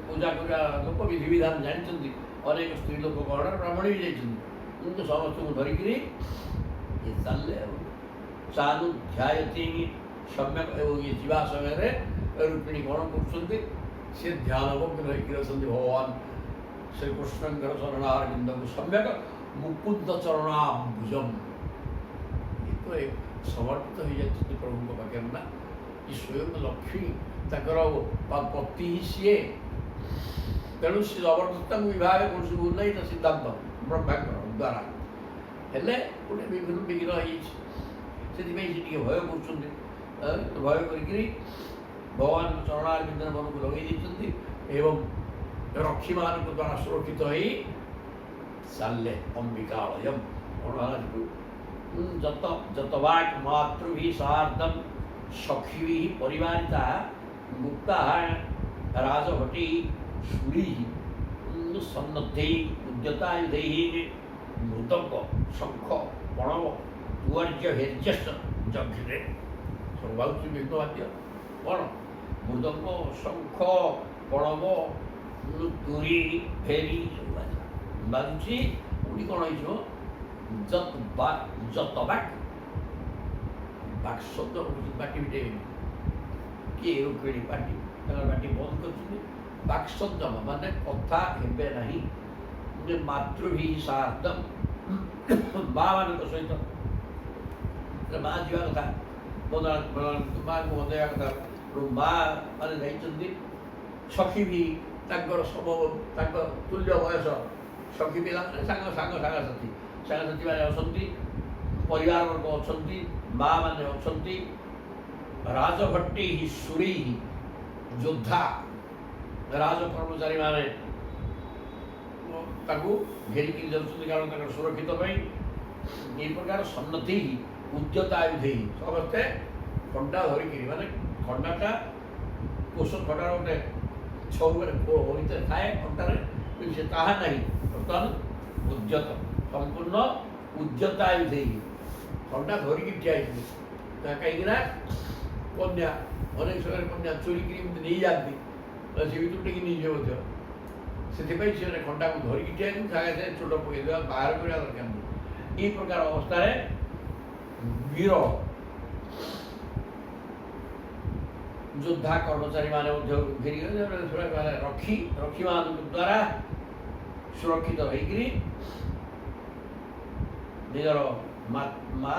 ପୂଜା କରିବା ଲୋକ ବିଧିବିଧାନ ଜାଣିଛନ୍ତି, ଅନେକ ସ୍ତ୍ରୀ ଲୋକ ଗହଣରେ ବ୍ରାହ୍ମଣୀ ବି ଯାଇଛନ୍ତି, କିନ୍ତୁ ସମସ୍ତଙ୍କୁ ଧରିକିରି ଇଏ ଚାଲିଲେ ଆଉ ସାନୁଧ୍ୟାୟତି ସମ୍ୟକ। ଏବଂ ଇଏ ଯିବା ସମୟରେ ରୁକ୍ମିଣୀ କ'ଣ କରୁଛନ୍ତି, ସେ ଧ୍ୟାନ ଭଗ୍ନ ହେଇକିରି ଅଛନ୍ତି ଭଗବାନ ଶ୍ରୀକୃଷ୍ଣଙ୍କର ଚରଣାରବିନ୍ଦକୁ ସମ୍ୟକ ମୁକୁନ୍ଦ ଚରଣାଭୁଜମ୍। ଇଏ ତ ସମର୍ପିତ ହୋଇଯାଇଛନ୍ତି ପ୍ରଭୁଙ୍କ ପାଖରେ ନା, କି ସ୍ୱୟଂ ଲକ୍ଷ୍ମୀ ତାଙ୍କର ପତି ସିଏ। ତେଣୁ ସେ ଜବରଦସ୍ତ ତାଙ୍କୁ ବିବାହ କୌଣସି ଭୁଲ ନାହିଁ, ତା ସିଦ୍ଧାନ୍ତ ବ୍ରହ୍ମାଙ୍କର ଦ୍ୱାରା ହେଲେ ଗୋଟେ ବିଭିନ୍ନ ବିଘ୍ନ ହେଇଯାଇଛି। ସେଥିପାଇଁ ସେ ଟିକେ ଭୟ କରୁଛନ୍ତି, ଭୟ କରିକିରି ଭଗବାନଙ୍କ ଚରଣାରବିନ୍ଦରେ ମନକୁ ଲଗେଇ ଦେଇଛନ୍ତି ଏବଂ ରକ୍ଷୀମାନଙ୍କ ଦ୍ୱାରା ସୁରକ୍ଷିତ ହୋଇ ଚାଲିଲେ ଅମ୍ବିକାଳୟମ୍। ଯତବାକ୍ ମାତୃଭିଃ ସାର୍ଦ୍ଧଂ ସଖୀଭିଃ ପରିବାରିତା ମୁକ୍ତାଃ ରାଜଭଟୈଃ ଶୂଳୈଃ ସନ୍ନଦ୍ଧୈଃ ଉଦ୍ୟତାୟୁଧୈଃ ମୃଦଙ୍ଗ ଶଙ୍ଖ ପଣବ ତୁର୍ଯ୍ୟ ହେର୍ଯ୍ୟଶ୍ଚ ଯଜ୍ଞରେ। ସବୁ ବାଜୁଛି ବିଘ୍ନ ବାଦ୍ୟ କ'ଣ? ମୃଦଙ୍ଗ ଶଙ୍ଖ ପଣବ ତୁରୀ ଭେରି ସବୁ ବାଜୁଛି। ପୁଣି କ'ଣ ହେଇଯିବ? ଯତବାକ୍ ବାକ୍ ଶବ୍ଦ ପାଟି ଫିଟେଇବେନି, କିଏ ରୁକ୍ମିଣୀ ପାଟି ତାଙ୍କର ପାଟି ବନ୍ଦ କରିଛନ୍ତି। ବାକ୍ ଶବ୍ଦ ମାନେ କଥା ହେବେ ନାହିଁ। ମାତୃଭିଃ ସାର୍ଦ୍ଧଂ ମା'ମାନଙ୍କ ସହିତ ମା ଯିବା କଥା, ମା'ଙ୍କୁ ବନ୍ଦେଇବା କଥା। ମା' ମାନେ ଯାଇଛନ୍ତି। ସଖୀ ବି ତାଙ୍କର ତାଙ୍କ ତୁଲ୍ୟ ବୟସ ସଖୀ ପିଲାମାନେ ସାଙ୍ଗସାଥୀ ମାନେ ଅଛନ୍ତି, ପରିବାର ବର୍ଗ ଅଛନ୍ତି, ମା' ମାନେ ଅଛନ୍ତି। ରାଜଭଟୈଃ ଶୂଳୈଃ ଯୋଦ୍ଧା ରାଜ କର୍ମଚାରୀମାନେ ତାକୁ ଘେରିକି ଯାଉଛନ୍ତି, କାରଣ ତାଙ୍କର ସୁରକ୍ଷିତ ପାଇଁ। ଏହି ପ୍ରକାର ସନ୍ନଦ୍ଧୈଃ ଉଦ୍ୟତାୟୁଧୈଃ ସମସ୍ତେ ଖଣ୍ଡା ଧରିକିରି, ମାନେ ଖଣ୍ଡାଟା କୋଷ ଖଣ୍ଡାର ଗୋଟେ ଛଉରେ ଭିତରେ ଥାଏ ଖଣ୍ଡାରେ, କିନ୍ତୁ ସେ ତାହା ନାହିଁ। ବର୍ତ୍ତମାନ ଉଦ୍ୟତ ସମ୍ପୂର୍ଣ୍ଣ ଉଦ୍ୟତାୟୁଧୈଃ ଖଣ୍ଡା ଧରିକି ଠିଆ ହେଇଥିଲେ। କାହିଁକିନା କନ୍ୟା ଅନେକ ସମୟରେ କନ୍ୟା ଚୋରିକିରି ଏମିତି ନେଇଯାଆନ୍ତି, ସେ ଭିତରୁ ଟିକେ ନେଇଯିବ ମଧ୍ୟ। ସେଥିପାଇଁ ସେମାନେ ଖଣ୍ଡାକୁ ଧରିକି ଠିଆ ହେଇଛନ୍ତି, ସାଙ୍ଗେ ସାଙ୍ଗେ ଚୋଟ ପକାଇଦେବା, ବାହାର କରିବା ଦରକାର ନାହିଁ। ଏହି ପ୍ରକାର ଅବସ୍ଥାରେ ବୀର ଯୋଦ୍ଧା କର୍ମଚାରୀମାନେ ମଧ୍ୟ ଘେରିଗଲେ। ରକ୍ଷୀମାନଙ୍କ ଦ୍ୱାରା ସୁରକ୍ଷିତ ହେଇକିରି ନିଜର ମା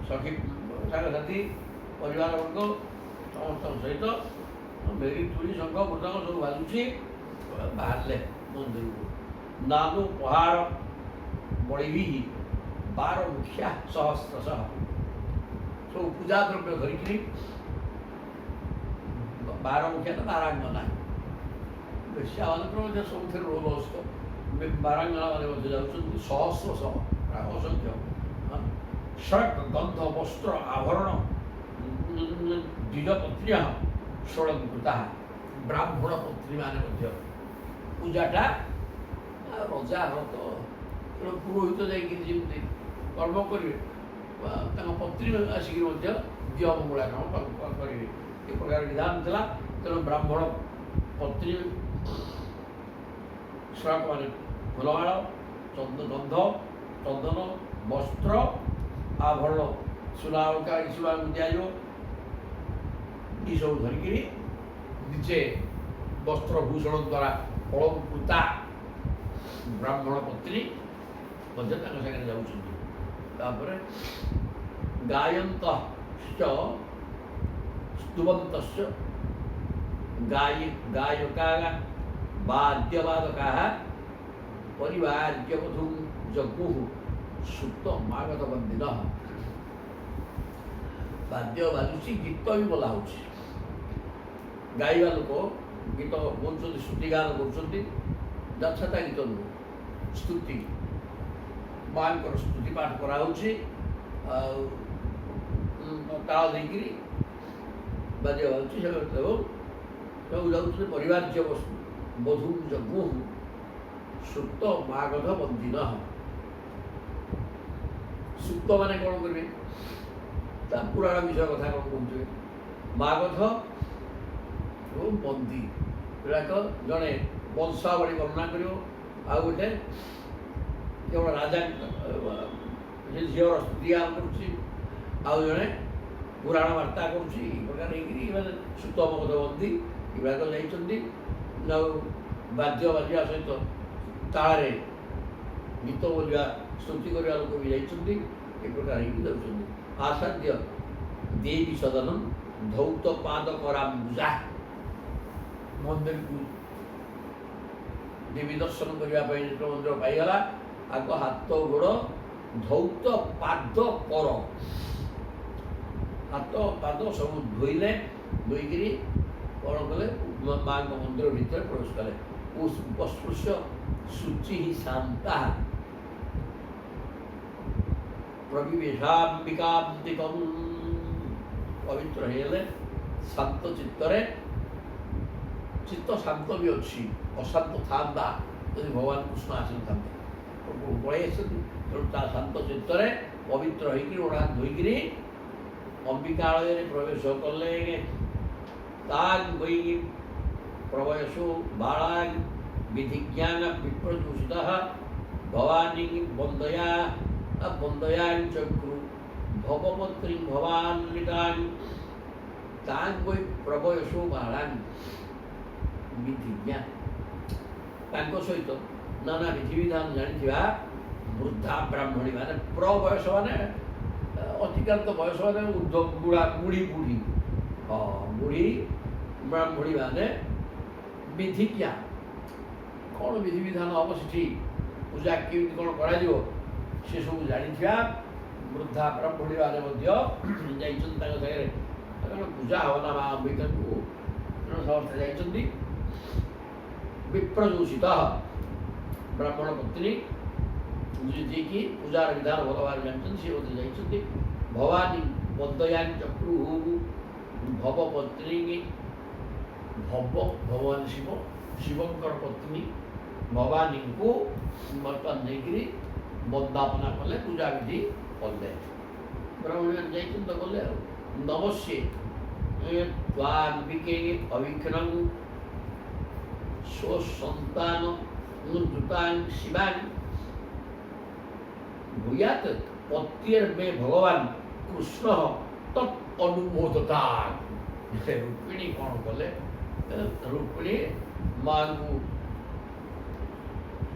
ସଖୀ ସାଙ୍ଗସାଥୀ ପରିବାର ବର୍ଗ ସମସ୍ତଙ୍କ ସହିତ ଭେରି ତୁଳି ଶଙ୍ଖ ମୃଦଙ୍ଗ ସବୁ ବାଜୁଛି, ବାହାରିଲେ ମନ୍ଦିରକୁ। ନାନୁ ପହାର ବଳିଭିଃ ବାର ମୁଖିଆ ସହସ୍ରଶଃ ସବୁ ପୂଜା ଦ୍ରବ୍ୟ ଧରିକିରି, ବାର ମୁଖିଆ ତ ବାରାଙ୍ଗନା, ବେଶ୍ୟାମାନଙ୍କର ମଧ୍ୟ ସବୁଥିରେ ରୋଲ ଅସ୍ତ, ବାରାଙ୍ଗନା ମାନେ ମଧ୍ୟ ଯାଉଛନ୍ତି ସହସ୍ରଶଃ, ପ୍ରାୟ ଅସଂଖ୍ୟ। ଷଡ଼୍ ଗନ୍ଧ ବସ୍ତ୍ର ଆଭରଣ ଦ୍ୱିଜପତ୍ନ୍ୟଃ ଷୋଳଙ୍କୃତାଃ ବ୍ରାହ୍ମଣ ପତ୍ନୀମାନେ ମଧ୍ୟ। ପୂଜାଟା ରଜା ବ୍ରତ, ତେଣୁ ପୁରୋହିତ ଯାଇକିରି ଯେମିତି କର୍ମ କରିବେ, ତାଙ୍କ ପତ୍ନୀ ଆସିକି ମଧ୍ୟ ଦିଅ ମଙ୍ଗଳା କାମ କରିବେ, ଏ ପ୍ରକାର ବିଧାନ ଥିଲା। ତେଣୁ ବ୍ରାହ୍ମଣ ପତ୍ନୀ ଶ୍ରାବକମାନେ ଫୁଲମାଳ, ଗନ୍ଧ, ଚନ୍ଦନ, ବସ୍ତ୍ର, ଆଭରଣ, ସୁନା ଅଳଙ୍କାର ଏସବୁ ଆମକୁ ଦିଆଯିବ। ଏସବୁ ଧରିକିରି ନିଜେ ବସ୍ତ୍ରଭୂଷଣ ଦ୍ୱାରା ଅଳଙ୍କୃତା ବ୍ରାହ୍ମଣ ପତ୍ନୀ ମଧ୍ୟ ତାଙ୍କ ସାଙ୍ଗରେ ଯାଉଛନ୍ତି। ତାପରେ ଗାୟନ୍ତଶ୍ଚ ସ୍ତୁବନ୍ତଶ୍ଚ ଗାୟକାଃ ବାଦ୍ୟବାଦକାଃ ପରିବାର୍ଯ୍ୟବଧୂ ଜଗ୍ମୁଃ ସୁପ୍ତ ମାଗଧବନ୍ଦିନଃ। ବାଦ୍ୟ ବାଜୁଛି, ଗୀତ ବି ବୋଲା ହେଉଛି। ଗାଇବା ଲୋକ ଗୀତ ବୋଲୁଛନ୍ତି, ସ୍ତୁତି ଗାନ କରୁଛନ୍ତି, ଯଥାତା ଗୀତ ନୁହଁ, ସ୍ତୁତି ମାଙ୍କର ସ୍ତୁତି ପାଠ କରାହେଉଛି ଆଉ ତାଳ ଦେଇକିରି ବାଜା ହେଉଛି ଏବଂ ସବୁ ଯାଉଛନ୍ତି ପରିବାର୍ଯ୍ୟ ବସ୍ତୁ ବଧୂ ଜଗୁ ସୁକ୍ତ ମାଗଧ ବନ୍ଦିନ। ସୁକ୍ତ ମାନେ କ'ଣ କରିବେ ତା ପୁରାଣ ବିଷୟ କଥା କ'ଣ କହୁଥିବେ। ମାଗଧ ଏବଂ ବନ୍ଦୀ ଏଗୁଡ଼ାକ ଜଣେ ବଂଶାବଳୀ ବର୍ଣ୍ଣନା କରିବ ଆଉ ଗୋଟେ କେବଳ ରାଜା ସେ ଝିଅର ସ୍ତୁତି କରୁଛି ଆଉ ଜଣେ ପୁରାଣ ବାର୍ତ୍ତା କରୁଛି ଏ ପ୍ରକାର ହେଇକିରି ମାନେ ସୁକ୍ତ ମଗଧ ବନ୍ଦୀ ଏଗୁଡ଼ାକ ଯାଇଛନ୍ତି ଆଉ ବାଦ୍ୟ ବାଜିବା ସହିତ ତାଳରେ ଗୀତ ବୋଲିବା ସ୍ତୁତି କରିବା ଲୋକ ବି ଯାଇଛନ୍ତି ଏ ପ୍ରକାର ହେଇକି ଯାଉଛନ୍ତି। ଆସାଧ୍ୟ ଦେବୀ ସଦନମ ଧୌତ ପାଦ କରାମ୍ବୁଜା ମନ୍ଦିରକୁ ଦେବୀ ଦର୍ଶନ କରିବା ପାଇଁ ଯେତେବେଳେ ମନ୍ଦିର ପାଇଗଲା ଆଗ ହାତ ଗୋଡ଼ ଧୌତ ପାଦ କର ହାତ ପାଦ ସବୁ ଧୋଇଲେ ଧୋଇକିରି କ'ଣ କଲେ ମାଙ୍କ ମନ୍ଦିର ଭିତରେ ପ୍ରବେଶ କଲେ। ଉପସ୍ପୃଶ୍ୟ ଶୁଚି ହିଁ ଶାନ୍ତା ପ୍ରବିବେଶାମ୍ବିକାନ୍ତିକଂ ପବିତ୍ର ହେଇଗଲେ ଶାନ୍ତ ଚିତ୍ତରେ। ଚିତ୍ତ ଶାନ୍ତ ବି ଅଛି ଅଶାନ୍ତ ଥାନ୍ତା ଯଦି ଭଗବାନ କୃଷ୍ଣ ଆସିନଥାନ୍ତେ ପଳେଇ ଆସିଛନ୍ତି ତେଣୁ ତା ଶାନ୍ତ ଚିତ୍ତରେ ପବିତ୍ର ହେଇକିରି ଓଢ଼ା ଧୋଇକିରି ଅମ୍ବିକାଳୟରେ ପ୍ରବେଶ କଲେ। ତାଙ୍ଗ ବୈ ପ୍ରବୟସୁ ବାଳାଂ ବିଧିଜ୍ଞାନ ବିପ୍ରଦୂଷିତ ଭବାନୀ ବନ୍ଦୟାଂ ଚକ୍ରୁ ଭବପତ୍ରୀ ଭବାନ୍ବିତାଂ ତାଙ୍ଗ ବୈ ପ୍ରବୟସୁ ବାଳାଂ ବିଧିଜ୍ଞା ତାଙ୍କ ସହିତ ନାନା ବିଧିବିଧାନ ଜାଣିଥିବା ବୃଦ୍ଧା ବ୍ରାହ୍ମଣୀ ମାନେ ପ୍ରବୟସ ମାନେ ଅତିକ୍ରାନ୍ତ ବୟସ ମାନେ ବୁଢ଼ା ବୁଢ଼ୀ ବୁଢ଼ୀ ବୁଢ଼ୀ ବ୍ରାହ୍ମଣୀ ମାନେ ବିଧିଜ୍ଞା କ'ଣ ବିଧିବିଧାନ ହେବ ସେଠି ପୂଜା କେମିତି କ'ଣ କରାଯିବ ସେସବୁ ଜାଣିଥିବା ବୃଦ୍ଧା ବ୍ରାହ୍ମଣୀ ମାନେ ମଧ୍ୟ ଯାଇଛନ୍ତି ତାଙ୍କ ସାଙ୍ଗରେ କାରଣ ପୂଜା ହେବ ନା ମା ଅମ୍ବିକାଙ୍କୁ ସମସ୍ତେ ଯାଇଛନ୍ତି। ବିପ୍ରଦୂଷିତ ବ୍ରାହ୍ମଣ ପତ୍ନୀ ଯିଏକି ପୂଜାର ବିଧାନ ଭଲ ଭାବରେ ଜାଣିଛନ୍ତି ସେ ମଧ୍ୟ ଯାଇଛନ୍ତି। ଭବାନୀ ବନ୍ଦୟାଂ ଚକ୍ରୁ ଭବ ପତ୍ନୀ ଭଗବାନ ଶିବ ଶିବଙ୍କର ପତ୍ନୀ ଭବାନୀଙ୍କୁ ବର୍ତ୍ତମାନ ନେଇକିରି ବନ୍ଦାପନା କଲେ ପୂଜାବିଧି କଲେ ବ୍ରାହ୍ମଣମାନେ ଯାଇଛନ୍ତି ତ କଲେ ଆଉ। ନମସ୍ୟେ ତ୍ୱାମ୍ବିକେ ଅଭିକ୍ଷଣଂ ସ୍ୱସନ୍ତାନ ଦୁତାଂ ଶିବାଂ ଭୂୟାତ୍ ପତ୍ୟର୍ମେ ଭଗବାନ କୃଷ୍ଣ ତତ୍ ଅନୁମୋଦତା। ରୁକ୍ମିଣୀ କ'ଣ କଲେ ରୁକ୍ମିଣୀ ମାଙ୍କୁ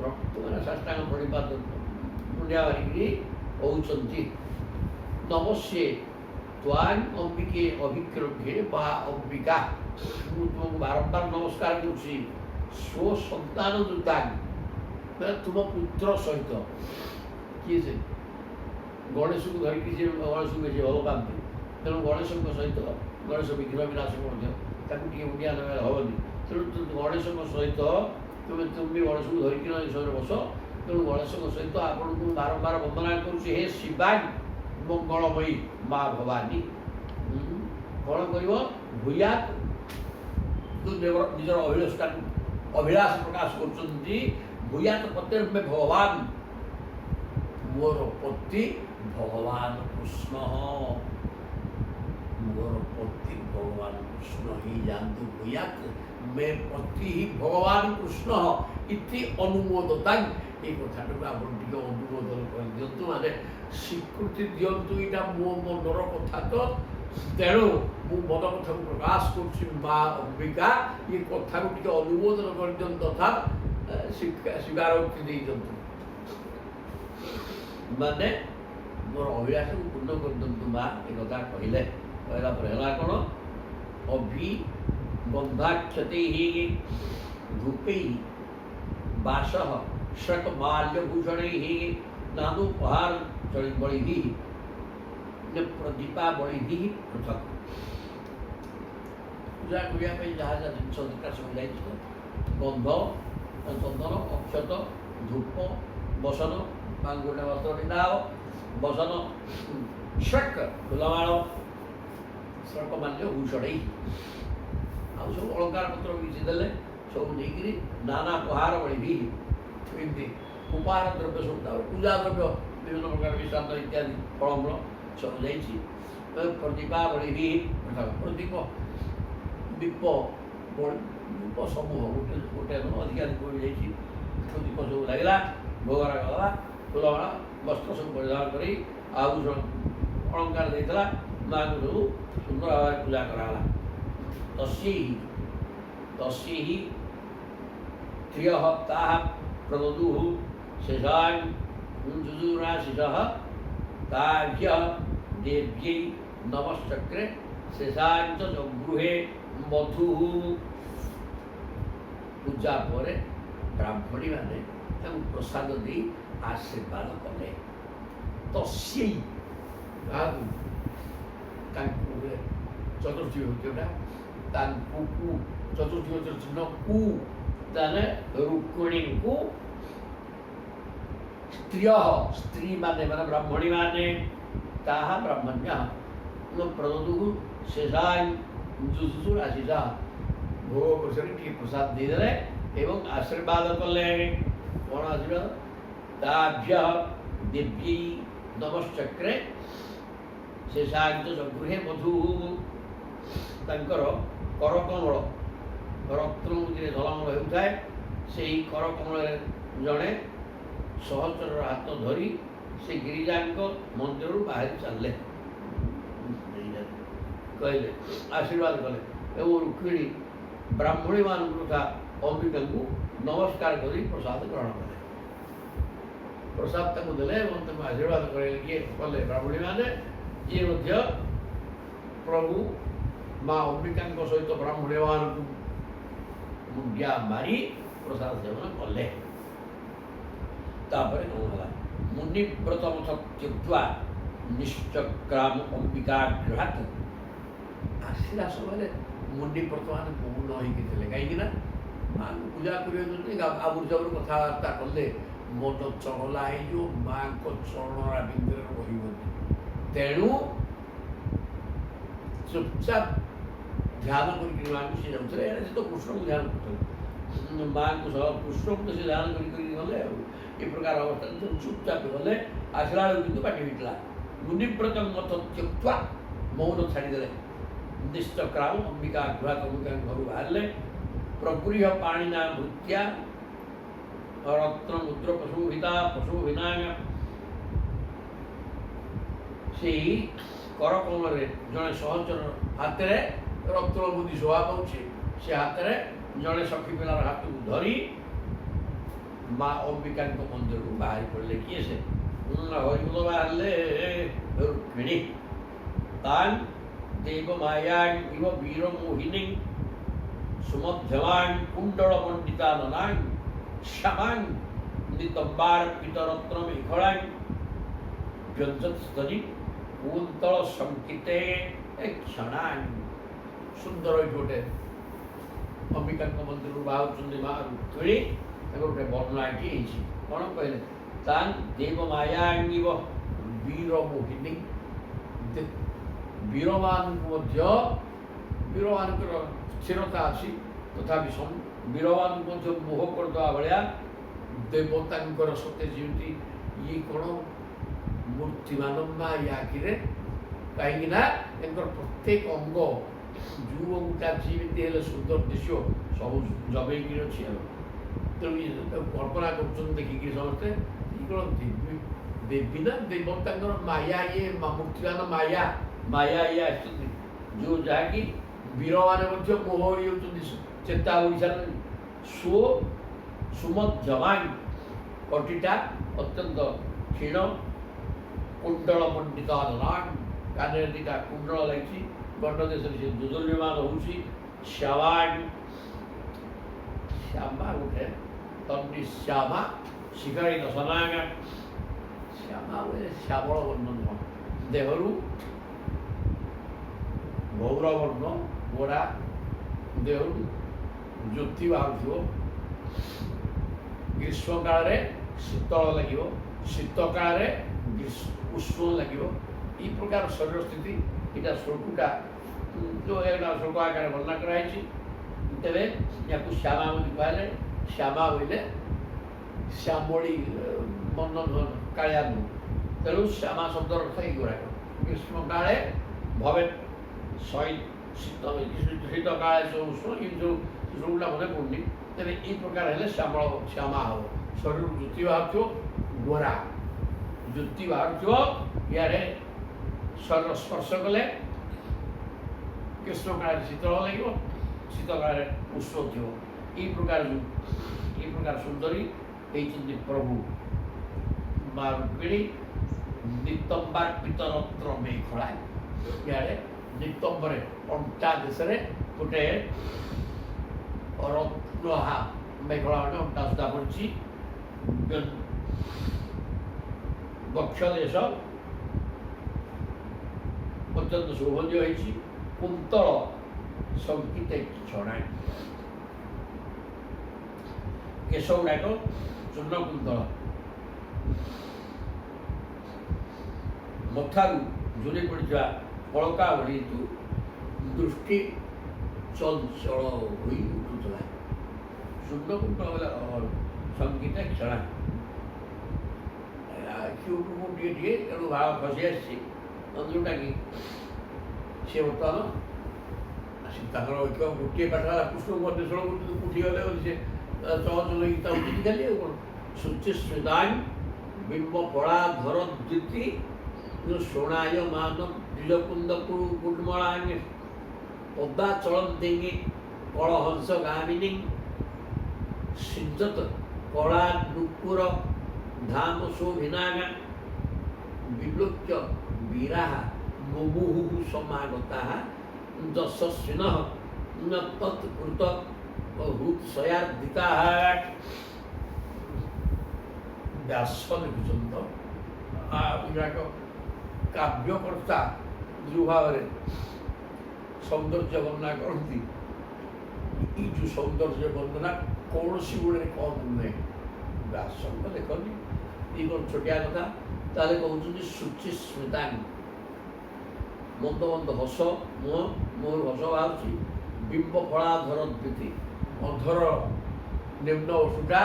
ମାନେ ସାଷ୍ଟାଙ୍ଗ ପ୍रणिपात ମୁଣ୍ଡିଆ ମାରିକିରି କହୁଛନ୍ତି ନମସ୍ୟେ ତ୍ୱାଂ ଅମ୍ବିକେ ଅଭିକ୍ଷେ ବା ଅମ୍ବିକା ମୁଁ ତୁମକୁ ବାରମ୍ବାର ନମସ୍କାର କରୁଛି। ସ୍ୱସନ୍ତାନ ଦୁତାଂ ମାନେ ତୁମ ପୁତ୍ର ସହିତ କିଏ ସେ ଗଣେଶକୁ ଧରିକି ସେ ଗଣେଶକୁ ବେଶୀ ଭଲ ପାଆନ୍ତି ତେଣୁ ଗଣେଶଙ୍କ ସହିତ ଗଣେଶ ବିଘ୍ନ ବିନାଶ ମଧ୍ୟ ତାକୁ ଟିକେ ମୁଣ୍ଡିଆ ନେବାରେ ହେବନି ତେଣୁ ଗଣେଶଙ୍କ ସହିତ ତୁମେ ଗଣେଶକୁ ଧରିକି ସମୟରେ ବସ ତେଣୁ ଗଣେଶଙ୍କ ସହିତ ଆପଣଙ୍କୁ ବାରମ୍ବାର ବନ୍ଦନା କରୁଛି ହେ ଶିବାଂ ମଙ୍ଗଳମୟୀ ମା ଭବାନୀ। କ'ଣ କରିବ ଭୂୟାତ୍ ନିଜର ଅଭିଳାଷ ପ୍ରକାଶ କରୁଛନ୍ତି ଭୂୟାତ୍ ପତ୍ୟର୍ମେ ଭଗବାନ ମୋର ପତି ଭଗବାନ କୃଷ୍ଣ ମୋର ପତି ଭଗବାନ କୃଷ୍ଣ ହିଁ ଯାଆନ୍ତୁ ଭୂୟାତ୍ ମେ ପତି ହିଁ ଭଗବାନ କୃଷ୍ଣ ଇତି ଅନୁମୋଦତାଂ। এই କଥାଟାକୁ ଆପଣ ଟିକେ ଅନୁମୋଦନ କରିଦିଅନ୍ତୁ ମାନେ ସ୍ୱୀକୃତି ଦିଅନ୍ତୁ ଏଇଟା ମୋ ମନର କଥା ତ ତେଣୁ ମୁଁ ମନ କଥାକୁ ପ୍ରକାଶ କରୁଛି ମା ଅମ୍ବିକା ଏ କଥାକୁ ଟିକେ ଅନୁମୋଦନ କରିଦିଅନ୍ତୁ ତଥା ସ୍ୱୀକାରୋକ୍ତି ଦେଇଦିଅନ୍ତୁ ମାନେ ମୋର ଅଭିଳାଷକୁ ପୂର୍ଣ୍ଣ କରିଦିଅନ୍ତୁ ମା ଏ କଥା କହିଲେ। କହିଲା ପରେ ହେଲା କ'ଣ ଅଭିବନ୍ଧାକ୍ଷତେ ଧୂପୈ ବାସଃ षट्माल्यभूषणैः नानोपहार बलिभिः प्रदीपावलिभिः पृथक्। ପୂଜା କରିବା ପାଇଁ ଯାହା ଯାହା ଜିନିଷ ଦରକାର ସବୁ ଯାଇଛି ଗନ୍ଧ ଚନ୍ଦନ ଅକ୍ଷତ ଧୂପ ବସନ ମାଙ୍କୁ ଗୋଟେ ବସ୍ତ୍ର ପିନ୍ଧା ହେବ, ବସନ ଶ୍ରକ ଫୁଲମାଳ, ଶ୍ରକ ମାନେ ଭୂଷଣେଇ, ଆଉ ସବୁ ଅଳଙ୍କାର ପତ୍ର କିଛି ଦେଲେ, ସବୁ ନେଇକିରି ନାନା ଉପହାର ବଳିବି, ଏମିତି ଉପହାର ଦ୍ରବ୍ୟ ସବୁ, ତାପରେ ପୂଜା ଦ୍ରବ୍ୟ ବିଭିନ୍ନ ପ୍ରକାର ବିଶ୍ରାନ୍ତ ଇତ୍ୟାଦି ଫଳମୂଳ ସବୁ ଯାଇଛି। ଦୀପାବଳି ବି ଦୀପ ଦୀପ ଦୀପ ସମୂହ ଗୋଟେ ଗୋଟେ ଅଧିକା ଦୀପ ବି ଯାଇଛି, ଦୀପ ସବୁ ଲାଗିଲା, ଭୋଗରାଗ ଗଲା, ଫୁଲମାଳ ବସ୍ତ୍ର ସବୁ ପରିଧାନ କରି ଆଭୂଷଣ ଅଳଙ୍କାର ଦେଇଥିଲା, ମାଆଙ୍କୁ ସବୁ ସୁନ୍ଦର ଭାବରେ ପୂଜା କରାଗଲା। ତସ୍ୟୈ ତ୍ରିୟଃ ତାଃ ପ୍ରଦଦୁଃ ଶେଷାଂ ଯୁଜୁରାଶିଷଃ ତାଭ୍ୟଃ ଦେବ୍यै ନମଶ୍ଚକ୍ରେ ଶେଷାଞ୍ଚ ଗୃହେ ମଧୁଃ। ପୂଜା ପରେ ବ୍ରାହ୍ମଣୀମାନେ ତାଙ୍କୁ ପ୍ରସାଦ ଦେଇ ଆଶୀର୍ବାଦ କଲେ। ତସ୍ୟୈ କାହାକୁ? ତାଙ୍କୁ ଚତୁର୍ଥୀ ହଉଥିବା ତାଙ୍କୁ ଚତୁର୍ଥୀ ହଉଥିବା ଚିହ୍ନ କୁ, ତାହେଲେ ରୁକ୍ମିଣୀଙ୍କୁ ସ୍ତ୍ରୀ ମାନେ ବ୍ରାହ୍ମଣୀ ମାନେ ତାହା ବ୍ରାହ୍ମଣ୍ୟ ପ୍ରଦଦୁଃ ଶେଷାଂ ଯୁଜୁରାଶିଷଃ, ଭୋଗ କରିସାରି ଟିକେ ପ୍ରସାଦ ଦେଇଦେଲେ ଏବଂ ଆଶୀର୍ବାଦ କଲେ। କ'ଣ ଆଶୀର୍ବାଦ? ତାଭ୍ୟଃ ଦେବ୍यै ନମଶ୍ଚକ୍ରେ ଶେଷାଞ୍ଚ ଗୃହେ ମଧୁଃ, ତାଙ୍କର କରକମଳ ରତ୍ନମୁଦିରେ ଝଲମଳ ହେଉଥାଏ, ସେହି କରକମଳରେ ଜଣେ ସହଚରର ହାତ ଧରି ସେ ଗିରିଜାଙ୍କ ମନ୍ଦିରରୁ ବାହାରି ଚାଲିଲେ, କହିଲେ ଆଶୀର୍ବାଦ କଲେ ଏବଂ ରୁକ୍ମିଣୀ ବ୍ରାହ୍ମଣୀମାନଙ୍କୁ ତଥା ଅମ୍ବିକାଙ୍କୁ ନମସ୍କାର କରି ପ୍ରସାଦ ଗ୍ରହଣ କଲେ। ପ୍ରସାଦ ତାଙ୍କୁ ଦେଲେ ଏବଂ ତାଙ୍କୁ ଆଶୀର୍ବାଦ କଲେ। କିଏ କଲେ? ବ୍ରାହ୍ମଣୀମାନେ। ଯିଏ ମଧ୍ୟ ପ୍ରଭୁ ମା ଅମ୍ବିକାଙ୍କ ସହିତ ବ୍ରାହ୍ମଣୀମାନଙ୍କୁ ମୁଣ୍ଡିଆ ମାରି ପ୍ରସାଦ ସେବନ କଲେ। ତାପରେ କ'ଣ ହେଲା? ମୁନିବ୍ରତ ମଥ ତ୍ୟକ୍ତ୍ୱା ନିଶ୍ଚକ୍ରାମ ଅମ୍ବିକା ଗୃହାତ୍। ଆସିଲା ସମୟରେ ମୁନିବ୍ରତ ମାନେ ମୌନ ହେଇକି ଥିଲେ, କାହିଁକିନା ମାଆଙ୍କୁ ପୂଜା କରିବାକୁ ଆବୁରୁ ଜାବୁରୁ କଥାବାର୍ତ୍ତା କଲେ ମନ ଚହଲା ହେଇଯିବ, ମାଆଙ୍କ ଚରଣ ବିନ୍ଦୁରେ ରହିବନି। ତେଣୁ ଚୁପଚାପ ଧ୍ୟାନ କରିକି ମାଆଙ୍କୁ ସେ ଯାଉଥିଲେ। ଏଣେ ସେ ତ କୃଷ୍ଣଙ୍କୁ ଧ୍ୟାନ କରୁଥିଲେ, ମାଆଙ୍କୁ ସହ କୃଷ୍ଣଙ୍କୁ ତ ସେ ଧ୍ୟାନ କରିକି ଗଲେ। ଆଉ ଏ ପ୍ରକାର ଅବସ୍ଥାରେ ଚୁପଚାପ ଗଲେ। ଆସିଲା ବେଳକୁ କିନ୍ତୁ ପାଟି ହେଇଥିଲା। ମୁନିବ୍ରତ ମଥ ତ୍ୟକ୍ତ୍ୱା, ମୌନ ଛାଡ଼ିଦେଲେ। ନିଶ୍ଚକ୍ରାମ ଅମ୍ବିକା ଗୃହାତ୍, ଅମ୍ବିକାଙ୍କ ଘରୁ ବାହାରିଲେ। ପ୍ରଗୃହ୍ୟ ପାଣିନା ଭୃତ୍ୟା ରତ୍ନମୁଦ୍ର ପଶୁଭିତା ପଶୁଭିନାଙ୍ଗ, ସେହି କରକମଳରେ ଜଣେ ସହଚର ହାତରେ ରତ୍ନମୁଦି ଶୋଭା ପାଉଛି, ସେ ହାତରେ ଜଣେ ସଖୀ ପିଲାର ହାତକୁ ଧରି ମା ଅମ୍ବିକାଙ୍କ ମନ୍ଦିରକୁ ବାହାରି ପଡ଼ିଲେ। କିଏ ସେ? ହରିବୋଲ ବାହାରିଲେ ରୁକ୍ମିଣୀ। ତାନ୍ ଦେବ ମାୟାଂ ଇବ ବୀର ମୋହିନୀ ସୁମଧ୍ୟମାଂ କୁଣ୍ଡଳ ମଣ୍ଡିତା ନନାଂ ଶ୍ୟାମାଂ ନିତମ୍ବାର ପିତରତ୍ନ ମେଘଳାଂ ବ୍ୟଞ୍ଜତସ୍ତରୀ କୁନ୍ତଳ ସଂକିତେ କ୍ଷଣାଂ। ସୁନ୍ଦର ଏଠି ଗୋଟେ ଅମ୍ବିକାଙ୍କ ମନ୍ଦିରରୁ ବାହାରୁଛନ୍ତି ମା ରୁକ୍ମିଣୀ, ତାଙ୍କର ଗୋଟେ ବର୍ଣ୍ଣନା ଏଠି ହେଇଛି। କ'ଣ କହିଲେ? ତାନ୍ ଦେବ ମାୟାଙ୍ଗିବ ବୀର ମୋହିନୀ। ବୀରମାନଙ୍କୁ ମଧ୍ୟ, ବୀରମାନଙ୍କର ସ୍ଥିରତା ଅଛି, ତଥାପି ବୀରମାନଙ୍କୁ ମଧ୍ୟ ମୋହ କରିଦେବା ଭଳିଆ ଦେବତାଙ୍କର ସତେ ଯେମିତି ଇଏ କ'ଣ ମୂର୍ତ୍ତିମାନ ମା ୟା ଆଖିରେ, କାହିଁକିନା ତାଙ୍କର ପ୍ରତ୍ୟେକ ଅଙ୍ଗ ଯେଉଁ ଅଙ୍ଗଟା ଯେମିତି ହେଲେ ସୁନ୍ଦର ଦିଶିବ ସବୁ ଜମେଇକି ଅଛି। ଆଉ ତେଣୁ ତାକୁ କଳ୍ପନା କରୁଛନ୍ତି ଦେଖିକିରି ସମସ୍ତେ, ଇଏ କ'ଣ ଦେବୀ ନା ଦେବତାଙ୍କର ମାୟା, ଇଏ ମୂର୍ତ୍ତିମାନ ମାୟା ଇଏ ଆସିଛନ୍ତି, ଯେଉଁ ଯାହାକି ବୀରମାନେ ମଧ୍ୟ ମୋହ ହେଇଯାଉଛନ୍ତି ଚେତା ଓଡ଼ିଶାର। ସୁମଧ୍ୟମାଂ, କଟିଟା ଅତ୍ୟନ୍ତ କ୍ଷୀଣ, କୁଣ୍ଡଳ ମଣ୍ଡିତ ନନାଂ, କାନରେ ଦୁଇଟା କୁଣ୍ଡଳ ଲାଗିଛି, ଗଣ୍ଡ ଦେଶରେ ସେ ଦୁର୍ଦୁଲ୍ୟମାନ ହେଉଛି। ଶ୍ୟାମାଂ, ଶ୍ୟାମା ଗୋଟେ ତନ୍ନି ଶ୍ୟାମା ଶିଖରୀ ଦଶନାଙ୍ଗ, ଶ୍ୟାମା ବୋଲେ ଶ୍ୟାମଳ ବର୍ଣ୍ଣ ନୁହଁ, ଦେହରୁ ଗୌରବର୍ଣ୍ଣ ଗୋଡ଼ା, ଦେହରୁ ଜ୍ୟୋତି ବାହାରୁଥିବ। ଗ୍ରୀଷ୍ମ କାଳରେ ଶୀତଳ ଲାଗିବ, ଶୀତ କାଳରେ ଉଷ୍ମ ଲାଗିବ। এই প্রকার শরীর স্থিতি এটা শ্লোকটা একটা শ্লোক আকারে বর্ଣ୍ଣନା କରାଯାଇଛି। ତେବେ ୟାକୁ ଶ୍ୟାମା ବୋଲି କୁହାଯାଏ। ଶ୍ୟାମା ବୋଇଲେ ଶ୍ୟାମଳୀ ମନ କାଳିଆ ନୁହଁ, ତେଣୁ ଶ୍ୟାମା ଶବ୍ଦର ଅର୍ଥ ଏଗୁଡ଼ାକ। ଗ୍ରୀଷ୍ମ କାଳେ ଭବେ ଶୀତ ଶୀତ କାଳେ ସବୁ ଉଷ୍ମ, ଏମିତି ସବୁ ଶ୍ଲୋକଟା ମନେ ପଡ଼ୁନି। ତେବେ ଏଇ ପ୍ରକାର ହେଲେ ଶ୍ୟାମା ହବ। ଶରୀରରୁ ଜ୍ୟୋତି ବାହାରୁଥିବ, ଗୋରା ଜ୍ୟୋତି ବାହାରୁଥିବ। ଇଆଡ଼େ ଶରୀର ସ୍ପର୍ଶ କଲେ ଗ୍ରୀଷ୍ମ କାଳରେ ଶୀତଳ ଲାଗିବ, ଶୀତ କାଳରେ ଉଷ୍ମ ଥିବ। এই প্রকার সুন্দরী ହେଇଛନ୍ତି ପ୍ରଭୁ ମା ରୁକ୍ମିଣୀ। ନିତମ୍ବାର ପିତରତ୍ର ମେଖଳା, ଇଆଡ଼େ ନିତମ୍ବରେ ଅଣ୍ଟା ଦେଶରେ ଗୋଟେ ରତ୍ନହା ମେଖଳା ଗୋଟେ ଅଣ୍ଟା ସୁଧା ପଡ଼ିଛି। ବକ୍ଷ ଦେଶ ଅତ୍ୟନ୍ତ ଶୋଭନୀୟ ହେଇଛି। କୁନ୍ତଳ ସଂକିତ ଛଣା, କେଶ ଗୁଡ଼ାକ ଚୂର୍ଣ୍ଣ କୁନ୍ତଳ। ମଥାରୁ ଝୁଲି ପଡ଼ିଥିବା କଳକା ବଢ଼ିତୁ ଦୃଷ୍ଟି ଚଞ୍ଚଳ ହୋଇ ଉଠୁଥିଲା। ଚୂର୍ଣ୍ଣ କୁନ୍ତଳ ସଂକିତ ଛଣା, ଆଖି ଉଠୁ ଟିକେ ଟିକେ ତେଣୁ ଭାଳ ଖସି ଆସିଛି। ଯେଉଁଟାକି ସେ ବର୍ତ୍ତମାନ ତାଙ୍କର ଗୋଟିଏ ପାଠ ହେଲା କୃଷ୍ଣଙ୍କୁ ଅନ୍ୱେଷଣ କରୁଛନ୍ତି, ଉଠିଗଲେ ବୋଲି ସେ ଚଳଚଳ ଗୀତା ଉଠିକି ଖାଲି ଆଉ କ'ଣ। ସୂଚି ସ୍ମିତାଂ ବିମ୍ବ ଫଳାଧର ଦ୍ୟୁତି ଶୋଣାୟ ମାନ ଦ୍ୱିଜକୁନ୍ଦ କୁଣ୍ଡମଳାଙ୍ଗେ ପଦା ଚଳନ୍ତି କଳହଂସ ଗାମିନୀ ସିଞ୍ଜତ କଳା ନୁପୁର ଧାମ ଶୋଭିନାଗା ବିଲୋକ୍ୟ ବିରାହା ମୁମୁହୁ ସମାଗତା ଯଶସ୍ୱିନଃ ତତ୍କୃତ ହୃତ୍ସୟାର୍ଦ୍ଧିତା। ବ୍ୟାସ ଲେଖୁଛନ୍ତି ଗୁଡ଼ାକ କାବ୍ୟକର୍ତ୍ତା ଯେଉଁ ଭାବରେ ସୌନ୍ଦର୍ଯ୍ୟ ବର୍ଣ୍ଣନା କରନ୍ତି, ଏଇ ଯେଉଁ ସୌନ୍ଦର୍ଯ୍ୟ ବର୍ଣ୍ଣନା କୌଣସି ଗୁଣରେ କମ୍ ନୁହେଁ। ବ୍ୟାସଙ୍କ ଲେଖନ୍ତି ଏଇ କ'ଣ ଛୋଟିଆ କଥା। ତାହେଲେ କହୁଛନ୍ତି ସୂଚି ସ୍ମିତାଂ, ମନ୍ଦ ମନ୍ଦ ହସ, ମୁହଁରୁ ହସ ବାହାରୁଛି। ବିମ୍ବ ଫଳାଧର ଦ୍ୟୁତି, ଅଧର ନିମ୍ନ ଓଠଟା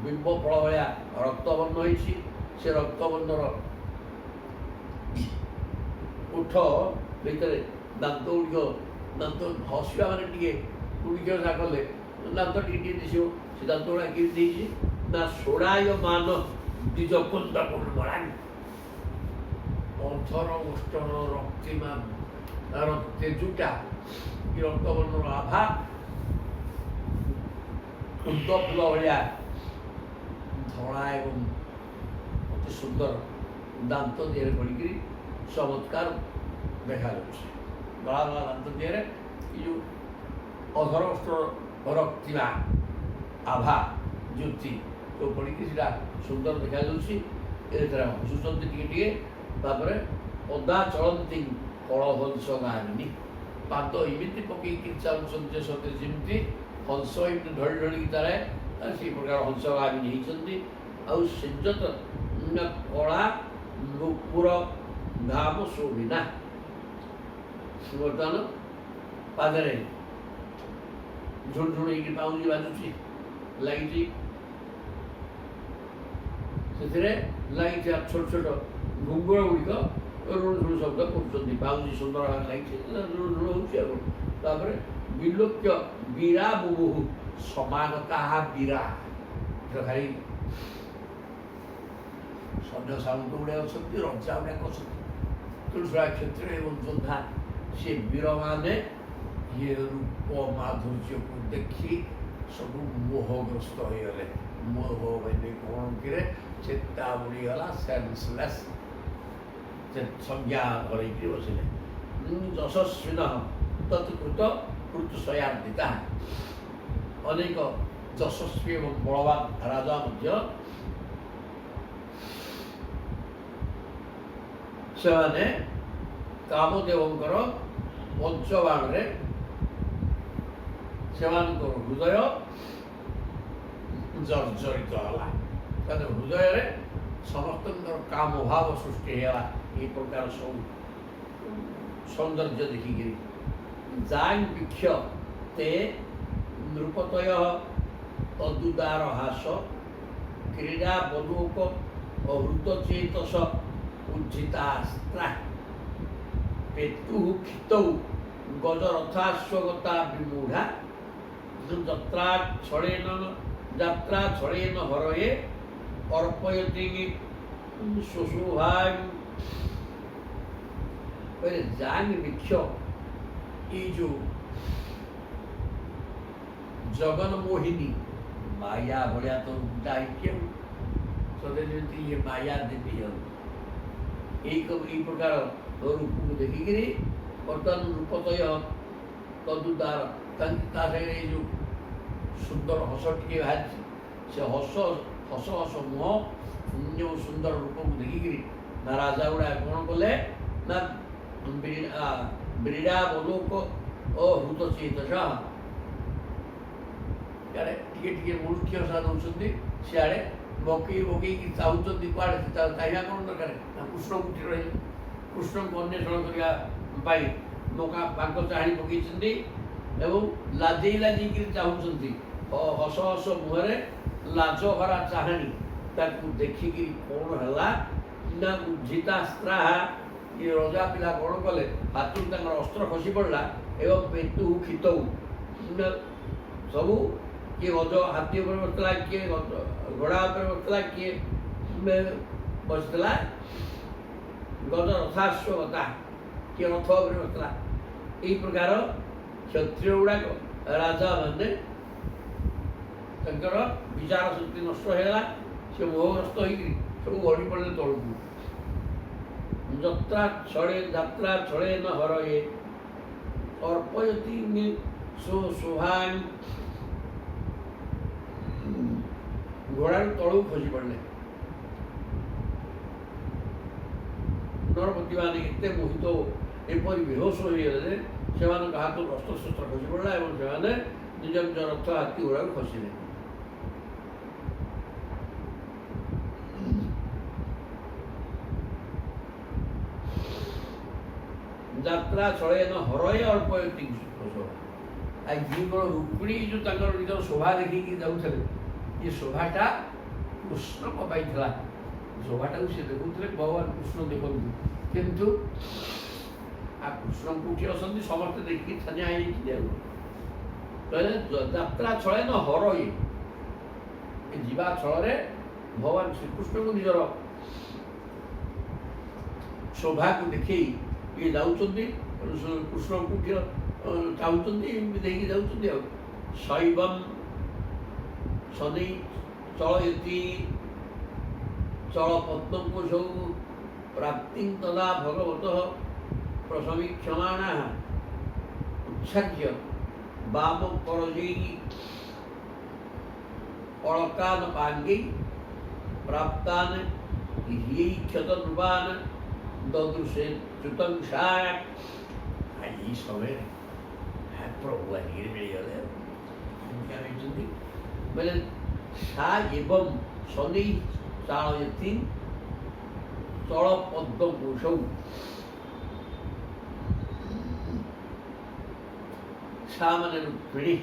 ବିମ୍ବ ଫଳ ଭଳିଆ ରକ୍ତବର୍ଣ୍ଣ ହେଇଛି। ସେ ରକ୍ତବର୍ଣ୍ଣର ଓଠ ଭିତରେ ଦାନ୍ତ ଗୁଡ଼ିକ, ଦାନ୍ତ ହସିବା ମାନେ ଟିକେ ଗୁଡ଼ିକ କଲେ ଦାନ୍ତ ଟିକେ ଟିକେ ଦିଶିବ। ସେ ଦାନ୍ତ ଗୁଡ଼ା କେମିତି ଦେଇଛି ନା ଷୋଡ଼ାୟ ମାନ ଦ୍ୱିଜକୁନ୍ଦ କୁଣ୍ଡମଳାଙ୍ଗେ, ଅଧର ଓଷ୍ଠର ରକ୍ତିମା ତାର ତେଜୁଟା କି ରକ୍ତବର୍ଣ୍ଣର ଆଭା କୁନ୍ଦ ଫୁଲ ଭଳିଆ ଧଳା ଏବଂ ଅତି ସୁନ୍ଦର ଦାନ୍ତ ଦିହରେ ପଡ଼ିକିରି ଚମତ୍କାର ଦେଖାଯାଉଛି। ଧଳା ଧଳା ଦାନ୍ତ ଦିହରେ ଏ ଯେଉଁ ଅଧର ଓଷ୍ଠର ରକ୍ତିମା ଆଭା ଜ୍ୟୋତି ସବୁ ପଡ଼ିକି ସେଟା ସୁନ୍ଦର ଦେଖାଯାଉଛି। ଏଥିରେ ହସୁଛନ୍ତି ଟିକେ ଟିକେ। ତାପରେ ପଦା ଚଳନ୍ତି କଳହଂସ ଗାମିନୀ, ପାଦ ଏମିତି ପକେଇକି ଚାଲୁଛନ୍ତି ସତେ ଯେମିତି ହଂସ ଏମିତି ଢଳି ଢଳିକି ତାରେ ସେଇ ପ୍ରକାର ହଂସ ଗାମିନୀ ହେଇଛନ୍ତି। ଆଉ ସିଞ୍ଜତ କଳା ନୁପୁର ଧାମ ଶୋଭିନା, ବର୍ତ୍ତମାନ ପାଦରେ ଝୁଣଝୁଣ ହେଇକି ପାଉଁଜି ବାଜୁଛି ଲାଗିଛି। ସେଥିରେ ଲାଗିଥିବା ଛୋଟ ଛୋଟ ଘୁଙ୍ଗୁର ଗୁଡ଼ିକ ଋଣ ଝୁଣ ଶବ୍ଦ କରୁଛନ୍ତି। ପାଉଁଜି ସୁନ୍ଦର ଭାବରେ ଲାଗିଛି, ଋଣ ଝୁଣ ହେଉଛି। ଆଉ ତାପରେ ବିଲୋକ୍ୟ ବୀରା ମୁମୁହୁ ସମାନତା ବୀରା, ଖାଲି ସୈନ୍ୟ ସାମନ୍ତ ଗୁଡ଼ାକ ଅଛନ୍ତି, ରଜା ଗୁଡ଼ାକ ଅଛନ୍ତି। ତୁଳସା କ୍ଷେତ୍ର ଏବଂ ଯୋଦ୍ଧା ସେ ବୀରମାନେ ଇଏ ରୂପ ମାଧୁର୍ଯ୍ୟକୁ ଦେଖି ସବୁ ମୋହଗ୍ରସ୍ତ ହୋଇଗଲେ। ମୋହ ମାନେ କଣକିରେ ଚେତା ବୁଡ଼ିଗଲା, ସେନ୍ସଲେସ୍, ସଂଜ୍ଞା ଧରେଇକି ବସିଲେ। ଯଶସ୍ୱିନଃ ତତ୍କୃତ ହୃତ୍ସୟାର୍ଦ୍ଧିତା, ଅନେକ ଯଶସ୍ୱୀ ଏବଂ ବଳବାନ ରାଜା ମଧ୍ୟ ସେମାନେ କାମଦେବଙ୍କର ପଞ୍ଚବାଣରେ ସେମାନଙ୍କର ହୃଦୟ ଜର୍ଜରିତ ହେଲା। ତାଙ୍କ ହୃଦୟରେ ସମସ୍ତଙ୍କର କାମ ଭାବ ସୃଷ୍ଟି ହେଇଗଲା। ଏ ପ୍ରକାର ସବୁ ସୌନ୍ଦର୍ଯ୍ୟ ଦେଖିକିରି ଯାଙ୍ଗ ବୀକ୍ଷ ତେ ନୃପତୟ ତଦୁଦାର ହାସ କ୍ରୀଡ଼ା ବଧୂକ ଅହୃତଚେତସ ଉଜ୍ଜିତାସ୍ତ୍ରା পেতু ক্ষিতৌ গজরথাশ্বগতা বিমূঢ়া যাত্রা ছড়েন হরয়ে অর্পয়তি সুশোভায় জাং বৃক্ষ এই যে জগন্মোহিনী মায়া ভଳିଆ ତ ଦାୟିତ୍ୟ ସତେ ଯେମିତି ଇଏ ମାୟା ଦେବୀ ଏଇ ପ୍ରକାର ରୂପକୁ ଦେଖିକିରି ବର୍ତ୍ତମାନ ରୂପତୟ ତଦୁଦାର ତା ସାଙ୍ଗରେ ଏଇ ଯେଉଁ ସୁନ୍ଦର ହସ ଟିକେ ବାହାରିଛି ସେ ହସ ମୁହଁ ଯେଉଁ ସୁନ୍ଦର ରୂପକୁ ଦେଖିକିରି ନା ରାଜା ଗୁଡ଼ା କ'ଣ କଲେ ନା ବ୍ରୀଡ଼ା ବଲୋକ ଓ ହୃତଚେତସ ଇଆଡ଼େ ଟିକେ ଟିକେ ମୁଖ୍ୟ ସା ଦେଉଛନ୍ତି ସିଆଡ଼େ ବକେଇକି ଚାହୁଁଛନ୍ତି କୁଆଡ଼େ ଚାହିଁବା କ'ଣ ଦରକାର ନା କୃଷ୍ଣକୁଟି ରହିଲେ କୃଷ୍ଣଙ୍କୁ ଅନ୍ୱେଷଣ କରିବା ପାଇଁ ନୌକା ପାଙ୍କ ଚାହାଣି ପକାଇଛନ୍ତି ଏବଂ ଲାଜେଇକିରି ଚାହୁଁଛନ୍ତି ହସ ମୁହଁରେ ଲାଜ ଭରା ଚାହାଣି ତାକୁ ଦେଖିକିରି କ'ଣ ହେଲା ନା ଉଜ୍ଜିତାସ୍ତ୍ରା ଏ ରଜା ପିଲା କ'ଣ କଲେ ହାତରୁ ତାଙ୍କର ଅସ୍ତ୍ର ଖସି ପଡ଼ିଲା ଏବଂ ପେତୁ କ୍ଷିତଉ ସବୁ କିଏ ଗଜ ହାତୀ ଉପରେ ବସିଥିଲା କିଏ ଘୋଡ଼ା ଉପରେ ବସିଥିଲା କିଏ ବସିଥିଲା ଗଜ ରଥାଶ୍ୱଗତା କିଏ ରଥ ଉପରେ ବସିଥିଲା। ଏହି ପ୍ରକାର କ୍ଷତ୍ରିୟ ଗୁଡ଼ାକ ରାଜାମାନେ ତାଙ୍କର ବିଚାର ଶକ୍ତି ନଷ୍ଟ ହେଇଗଲା। ସେ ମୋହଗ୍ରସ୍ତ ହେଇକିରି ସବୁ ଗଡ଼ି ପଡ଼ିଲେ ତଳକୁ। ଯାତ୍ରା ଛଳେ ନ ହରଏ ଅର୍ପୟତି ସୁଶୋଭାଂ ଘୋଡ଼ାରୁ ତଳକୁ ଖସି ପଡ଼ିଲେ। ନରପତିମାନେ ଏତେ ମୋହିତ ଏପରି ବେହୋସ ହୋଇଗଲେ ଯେ ସେମାନଙ୍କ ହାତରୁ ଅସ୍ତ୍ରଶସ୍ତ୍ର ଖସି ପଡ଼ିଲା ଏବଂ ସେମାନେ ନିଜ ନିଜ ରଥ ହାତୀ ଘୋଡ଼ାକୁ ଖସିଲେ। ଯାତ୍ରା ଛଳେନ ହରଏ ଅର୍ପୟତି ଆଉ ଯିଏ ରୁକ୍ମିଣୀ ଯେଉଁ ତାଙ୍କର ନିଜର ଶୋଭା ଦେଖିକି ଯାଉଥିଲେ ଏ ଶୋଭାଟା କୃଷ୍ଣଙ୍କ ପାଇଁ ଥିଲା। ଶୋଭାଟାକୁ ସେ ଦେଖୁଥିଲେ ଭଗବାନ କୃଷ୍ଣ ଦେଖନ୍ତୁ କିନ୍ତୁ କୃଷ୍ଣ କୋଉଠି ଅଛନ୍ତି ସମସ୍ତେ ଦେଖିକି ଛାନିଆ ହେଇଯାଇଛି ଆଉ କହିଲେ ଯାତ୍ରା ଛଳେନ ହରଏ ଯିବା ଛଳରେ ଭଗବାନ ଶ୍ରୀକୃଷ୍ଣଙ୍କୁ ନିଜର ଶୋଭାକୁ ଦେଖେଇ ଇଏ ଯାଉଛନ୍ତି କୃଷ୍ଣ କୋଉଠି ଚାହୁଁଛନ୍ତି ଏମିତି ଦେଇକି ଯାଉଛନ୍ତି ଆଉ ଶୈବମ୍ ଶନି ଚଳୟତି ଚଳ ପଦ୍ମକୋଶୌ ପ୍ରାପ୍ତି ତଦା ଭଗବତଃ ପ୍ରସମୀକ୍ଷମାଣା ଉଚ୍ଛାଦ୍ୟ ବାମ କରଜୈ ଅଳକାନ ପାଙ୍ଗୈ ପ୍ରାପ୍ତାନ୍ ହ୍ୟୈ କ୍ଷତନୃପାନ୍ ଦଦୃଶେ ଚ୍ୟୁତଂସାୟ। ଏଇ ସମୟରେ ପ୍ରଭୁ ଆସିକିରି ମିଳିଗଲେ କହିଛନ୍ତି ବୋଲେ ସା ଏବଂ ଶନି ଚାଳୟତି ଚଳ ପଦ୍ମକୋଶୌ ସା ମାନେ ରୁକ୍ମିଣୀ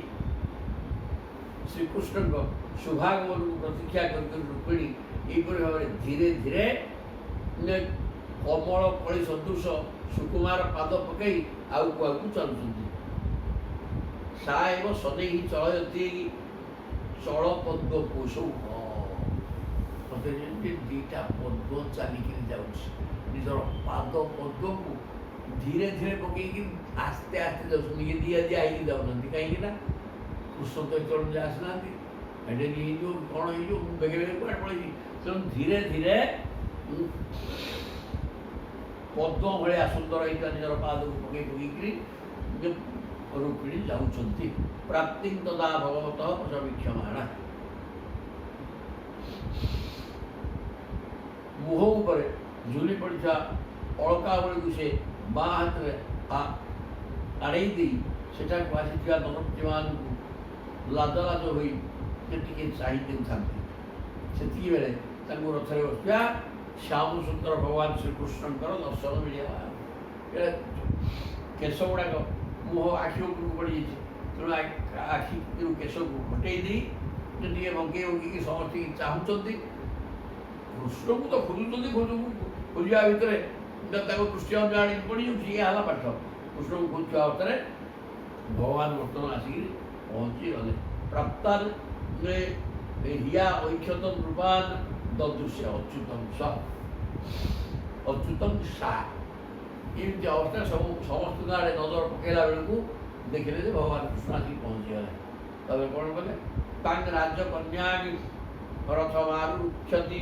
ଶ୍ରୀକୃଷ୍ଣଙ୍କ ଶୁଭାଗମନକୁ ପ୍ରତୀକ୍ଷା କରି ରୁକ୍ମିଣୀ ଏହିପରି ଭାବରେ ଧୀରେ ଧୀରେ କମଳ କଳି ସଦୃଶ ସୁକୁମାର ପାଦ ପକାଇ ଆଗକୁ ଚାଲୁଛନ୍ତି। ସା ଏବ ଶନୈଃ ଚଳୟତି ଚଳ ପଦ୍ମକୋଶୌ ମତେ ଯେମିତି ଦୁଇଟା ପଦ୍ମ ଚାଲିକିରି ଯାଉଛି ନିଜର ପାଦ ପଦ୍ମକୁ ଧୀରେ ଧୀରେ ପକେଇକି ଆସ୍ତେ ଆସ୍ତେ ଯାଉଛନ୍ତି। ଇଏ ଦିଆ ହେଇକି ଯାଉନାହାନ୍ତି କାହିଁକି ନା କୃଷ୍ଣ ତ ଏତେବେଳେ ଆସିନାହାନ୍ତି ଏଠି ହେଇଯିବ କ'ଣ ହେଇଯିବ ମୁଁ ବେଗେ କୁଆଡ଼େ ପଳେଇବି ତେଣୁ ଧୀରେ ଧୀରେ ପଦ୍ମ ଭଳିଆ ସୁନ୍ଦର ହେଇଥିବା ନିଜର ପାଦକୁ ପକେଇକିରି ରୁକ୍ମିଣୀ ଯାଉଛନ୍ତି। ପ୍ରାପ୍ତି ତଦା ଭଗବତଃ ପ୍ରସମୀକ୍ଷମାଣା ମୁହଁ ଉପରେ ଝୁଲି ପଡ଼ିଥିବା ଅଳକା ଭଳିକୁ ସେ ବାଁ ହାତରେ ଆଡ଼େଇ ଦେଇ ସେଠାକୁ ଆସିଥିବା ଦନପତିମାନଙ୍କୁ ଲାଜ ହୋଇ ସେ ଟିକେ ଚାହିଁ ଦେଉଥାନ୍ତି। ସେତିକି ବେଳେ ତାଙ୍କୁ ରଥରେ ବସିବା ଶ୍ୟାମ ସୁନ୍ଦର ଭଗବାନ ଶ୍ରୀକୃଷ୍ଣଙ୍କର ଦର୍ଶନ ମିଳିଗଲା। କେଶ ଗୁଡ଼ାକ ମୁହଁ ଆଖି ଉପରକୁ ପଡ଼ିଯାଇଛି, ତେଣୁ ଆଖିରୁ କେଶକୁ ହଟେଇ ଦେଇ ଟିକେ ବଙ୍କେଇ ବଙ୍କେଇକି ସମସ୍ତିକି ଚାହୁଁଛନ୍ତି। କୃଷ୍ଣକୁ ତ ଖୋଜୁଛନ୍ତି, ଖୋଜିବା ଭିତରେ ତାକୁ ଦୃଷ୍ଟି ଜାଣି ପଡ଼ିଯାଉଛି। ଇଏ ହେଲା ପାଠ। କୃଷ୍ଣକୁ ଖୋଜୁଥିବା ଅବସ୍ଥାରେ ଭଗବାନ ବର୍ତ୍ତମାନ ଆସିକି ପହଞ୍ଚିଗଲେ। ପ୍ରାପ୍ତାନ ହିଆ ଐକ୍ଷତ ନୃପାନ ଦଦୃଶ୍ୟ ଅଚ୍ୟୁତମ ସ ଅଚ୍ୟୁତମ ସା। ଏମିତି ଅବସ୍ଥା ସମସ୍ତଙ୍କ ଆଡ଼େ ନଜର ପକାଇଲା ବେଳକୁ ଦେଖିଲେ ଯେ ଭଗବାନ କୃଷ୍ଣ ଆସିକି ପହଞ୍ଚିଗଲେ। ତାପରେ କ'ଣ କଲେ? ତାଙ୍କ ରାଜ୍ୟ କନ୍ୟା ରଥ ମାରୁକ୍ଷତି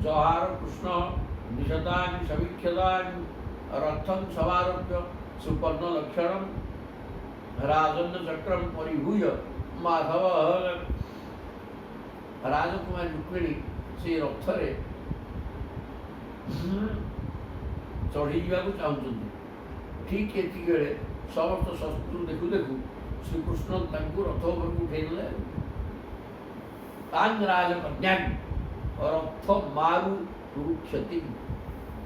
ଜହାର କୃଷ୍ଣ ନିଷଦାନି ସମୀକ୍ଷଦାନି ରଥଂ ସମାରୋପ୍ୟ ସୁପର୍ଣ୍ଣ ଲକ୍ଷଣಂ ରାଜନ୍ୟ ଚକ୍ରମ ପରିଭୂୟ ମାଧବ। ରାଜକୁମାରୀ ରୁକ୍ମିଣୀ ସେ ରଥରେ ଚଢ଼ିଯିବାକୁ ଚାହୁଁଛନ୍ତି। ଠିକ୍ ଏତିକି ବେଳେ ସମସ୍ତ ଶତ୍ରୁ ଦେଖୁ ଦେଖୁ ଶ୍ରୀକୃଷ୍ଣ ତାଙ୍କୁ ରଥ ଉପରକୁ ଉଠେଇଦେଲେ। ତାଙ୍ଗ ରାଜକନ୍ୟା ରଥ ମାରୁ କ୍ଷତି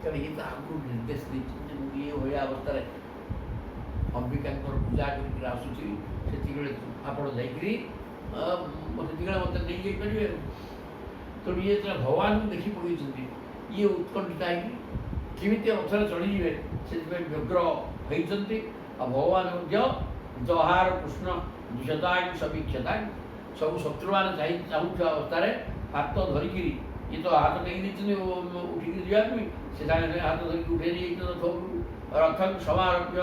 କାହିଁକି ତାଙ୍କୁ ନିର୍ଦ୍ଦେଶ ଦେଇଛନ୍ତି। ମୁଁ ଇଏ ଭଳିଆ ଅବସ୍ଥାରେ ଅମ୍ବିକାଙ୍କର ପୂଜା କରିକି ଆସୁଛି, ସେତିକିବେଳେ ଆପଣ ଯାଇକିରି ସେତିକିବେଳେ ମୋତେ ନେଇଯାଇପାରିବେ। ତେଣୁ ଇଏ ଯେତେବେଳେ ଭଗବାନଙ୍କୁ ଦେଖି ପକାଇଛନ୍ତି, ଇଏ ଉତ୍କଣ୍ଠିତ ହେଇକି କେମିତି ରଥରେ ଚଢ଼ିଯିବେ ସେଥିପାଇଁ ବ୍ୟଗ୍ର ହୋଇଛନ୍ତି। ଆଉ ଭଗବାନ ମଧ୍ୟ ଜହାର କୃଷ୍ଣ ନିଷଦାନି ସମୀକ୍ଷତାନି ସବୁ ଶତ୍ରୁମାନେ ଚାହୁଁଥିବା ଅବସ୍ଥାରେ ହାତ ଧରିକିରି, ଇଏ ତ ହାତ ଟେକି ଦେଇଛନ୍ତି ଉଠିକି ଯିବା ପାଇଁ, ସେ ସାଙ୍ଗେ ସାଙ୍ଗେ ହାତ ଧରିକି ଉଠେଇ ଦେଇଛନ୍ତି ରଥ ଉପରକୁ। ରଥଂ ସମାରୋପ୍ୟ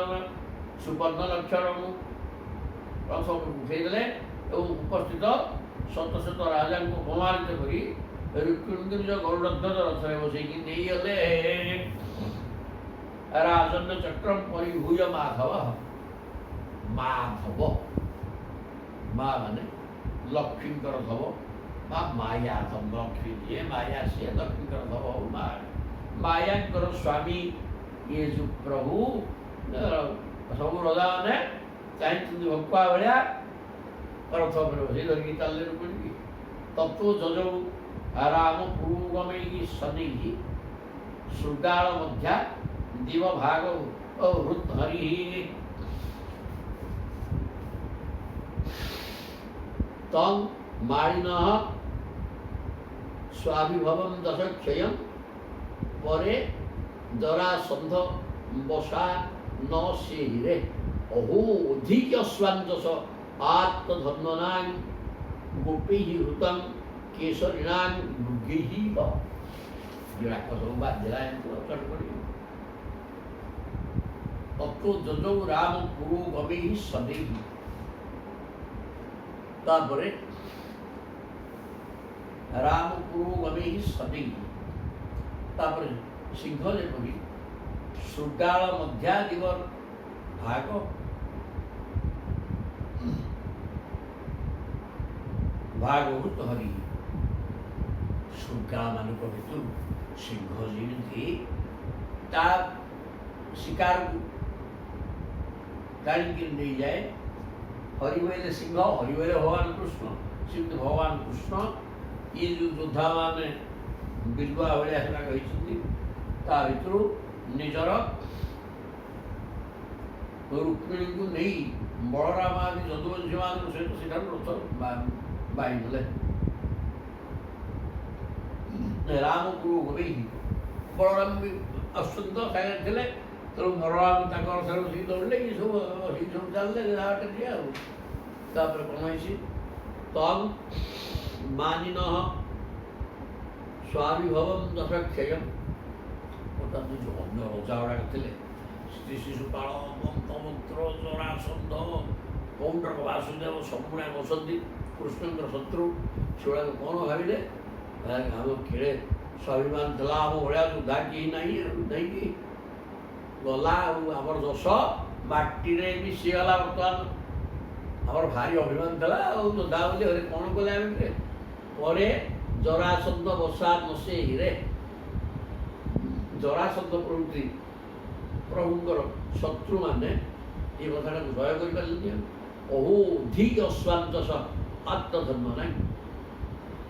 ସୁପର୍ଣ୍ଣ ଲକ୍ଷଣଙ୍କୁ ରଥ ଉପରକୁ ଉଠେଇଦେଲେ ଏବଂ ଉପସ୍ଥିତ ଶତ ଶତ ରାଜାଙ୍କୁ ଅପମାନିତ କରି ରୁକ୍ମିଣୀଙ୍କୁ ନିଜ ଗରୁଡ଼ଧ୍ୱଜ ରଥରେ ବସେଇକି ନେଇଗଲେ। ରାଜନ୍ୟ ଚକ୍ରମ ପରିଭୂୟ ମାଧବ। ମାଧବ ମା ମାନେ ଲକ୍ଷ୍ମୀଙ୍କର ଧବ ବା ମାୟା ଧବ। ଲକ୍ଷ୍ମୀ ଯିଏ ମାୟା ସିଏ ଲକ୍ଷ୍ମୀଙ୍କର ଧବ ମା। ମାୟାଙ୍କର ସ୍ୱାମୀ ଇଏ ଯେଉଁ ପ୍ରଭୁ, ସବୁ ରଜାମାନେ ଚାହିଁଛନ୍ତି ଭକୁଆ ଭଳିଆ ରଥ ଉପରେ ବସେଇ ଧରିକି ଚାଲିଲେ ରୁକ୍ମିଣୀ। ତତ୍ଵ ଯଜଉ ରାମ ପୁରୁଗମେଇ ଶନି ଶୃଗାଳ ମଧ୍ୟା ଦିବ ଭାଗ ହୃତ୍ ହରି। ତଂ ମାଳିନଃ ସ୍ୱାଭିଭବଂ ଦଶକ୍ଷୟଂ ପରେ ଜରାସନ୍ଧ ବସା ନ ସେହିରେ ଅହୋ ଅଧିକ ସ୍ୱାଞ୍ଜସ ଆତ୍ମଧନ୍ୱନାଂ ଗୋପୈଃ ହୃତଂ କେଶରିଣାଂ ମୃଗୈଃ। ଯୋଡ଼ାକ ସବୁ ବାଜିଲା ଏମିତି ଅଚଟ କରି। ତତ୍ଵ ଯଜୌ ରାମ ପୁରୋଗମୈଃ ଶନୈଃ। ତାପରେ ରାମ ପୁରୋଗମୈଃ ଶନୈଃ, ତାପରେ ସିଂହ ଯେପରି ଶୃଗାଳ ମଧ୍ୟାଦିବ ଭାଗ ଭାଗବତ ହରି। ଶୃଗାଳମାନଙ୍କ ଭିତରୁ ସିଂହ ଯେମିତି ତା ଶିକାରକୁ ଟାଣିକି ନେଇଯାଏ, ହରି ବୋଇଲେ ସିଂହ, ହରି ବୋଇଲେ ଭଗବାନ କୃଷ୍ଣ। ସେମିତି ଭଗବାନ କୃଷ୍ଣ ଇଏ ଯେଉଁ ଯୋଦ୍ଧାମାନେ ବିଲୁଆ ଭଳିଆ ସେଗୁଡ଼ାକ ହେଇଛନ୍ତି, ତା ଭିତରୁ ନିଜର ରୁକ୍ମିଣୀଙ୍କୁ ନେଇ ବଳରାମ ଆଦି ଯଦୁବଂଶୀମାନଙ୍କ ସହିତ ସେଠାରୁ ରଥ ବାହିଦେଲେ। ରାମ ପୁରୋଗମୈଃ, ବଳରାମ ବି ଆସୁଛନ୍ତି ତ ସାଙ୍ଗରେ ଥିଲେ, ତେଣୁ ବଳରାମ ତାଙ୍କ ରଥରେ ବସିକି ଦୌଡ଼ିଲେ, ଇଏ ସବୁ ଚାଲିଲେ ବାଟରେ ଯିଏ ଆଉ। ତାପରେ କ'ଣ ହେଇଛି? ତଂ ମାନିନଃ ସ୍ୱାଭିଭବଂ ଦଶକ୍ଷୟଂ। ଅର୍ଥାତ୍ ଯେଉଁ ଅନ୍ୟ ରଜା ଗୁଡ଼ାକ ଥିଲେ, ସ୍ତ୍ରୀ ଶିଶୁପାଳ, ମନ୍ତମନ୍ତ୍ର, ଜରାସନ୍ଧ, କୌଣ୍ଡକ, ବାସୁଦେବ ସବୁ ଗୁଡ଼ାକ ଅଛନ୍ତି କୃଷ୍ଣଙ୍କର ଶତ୍ରୁ। ସେଗୁଡ଼ାକ କ'ଣ ଭାବିଲେ? ଆମ ଖେଳେ ସ୍ୱାଭିମାନ ଥିଲା, ଆମ ଭଳିଆ ଯୋଦ୍ଧା କେହି ନାହିଁ, ନେଇକି ଗଲା ଆଉ ଆମର ଯଶ ମାଟିରେ ମିଶିଗଲା। ବର୍ତ୍ତମାନ ଆମର ଭାରି ଅଭିମାନ ଥିଲା ଆଉ ଯୋଦ୍ଧା ବୋଲି ଘରେ କ'ଣ କଲେ ଆମେ। ପରେ ଜରାସନ୍ଧ ବସା ନସେହିରେ, ଜରାସନ୍ଧ ପ୍ରଭୃତି ପ୍ରଭୁଙ୍କର ଶତ୍ରୁମାନେ ଏ କଥାଟାକୁ ଜୟ କରିପାରିଲେନି। ଅହୋ ଅଧିକ ଅଶ୍ୱାନ୍ତସ ଆତ୍ମଧର୍ମ ନାହିଁ।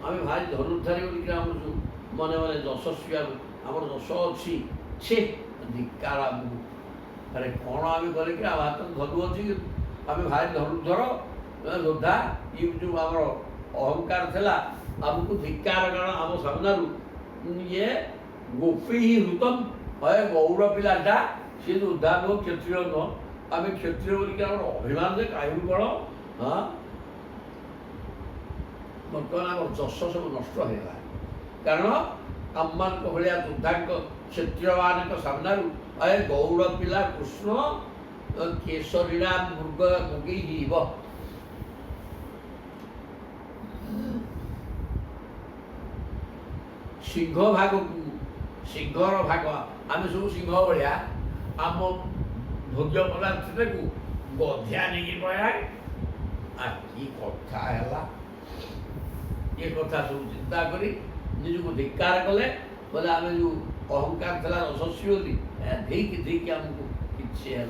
आम भारी धनुर्धारी बोलिक मने मने यशस्वी आम यश अच्छी छे धिकार आमको अरे कौन आम कल आम हाथ धनु अच्छी आम भारी धनुर्धर योद्धा ये जो आम अहंकार थी आमको धिकार कारण आम सामना ये गोपी ही हृतम है गौड़ पिलाटा सी योद्धा नुह क्षत्रिय नुह आम क्षत्रिय बोलिक अभिमान दे कहीं कौन हाँ बर्तमान आम जश सब नष्ट होगा कारण आम मान भाया योद्धा क्षत्रिय मान सामना अरे गौड़ पिला कृष्ण केशरीणा मृग मुगी सिंह भाग सिंहर भाग आम सब सिंह भाया आम भोज्य पदार्थ को गधिया नहीं पड़ा कि कथा है ये कथा सब चिंता करी निजको धिकार कले बोले आम जो अहंकार था यशस्वी होती धीक धीक आमको किसी है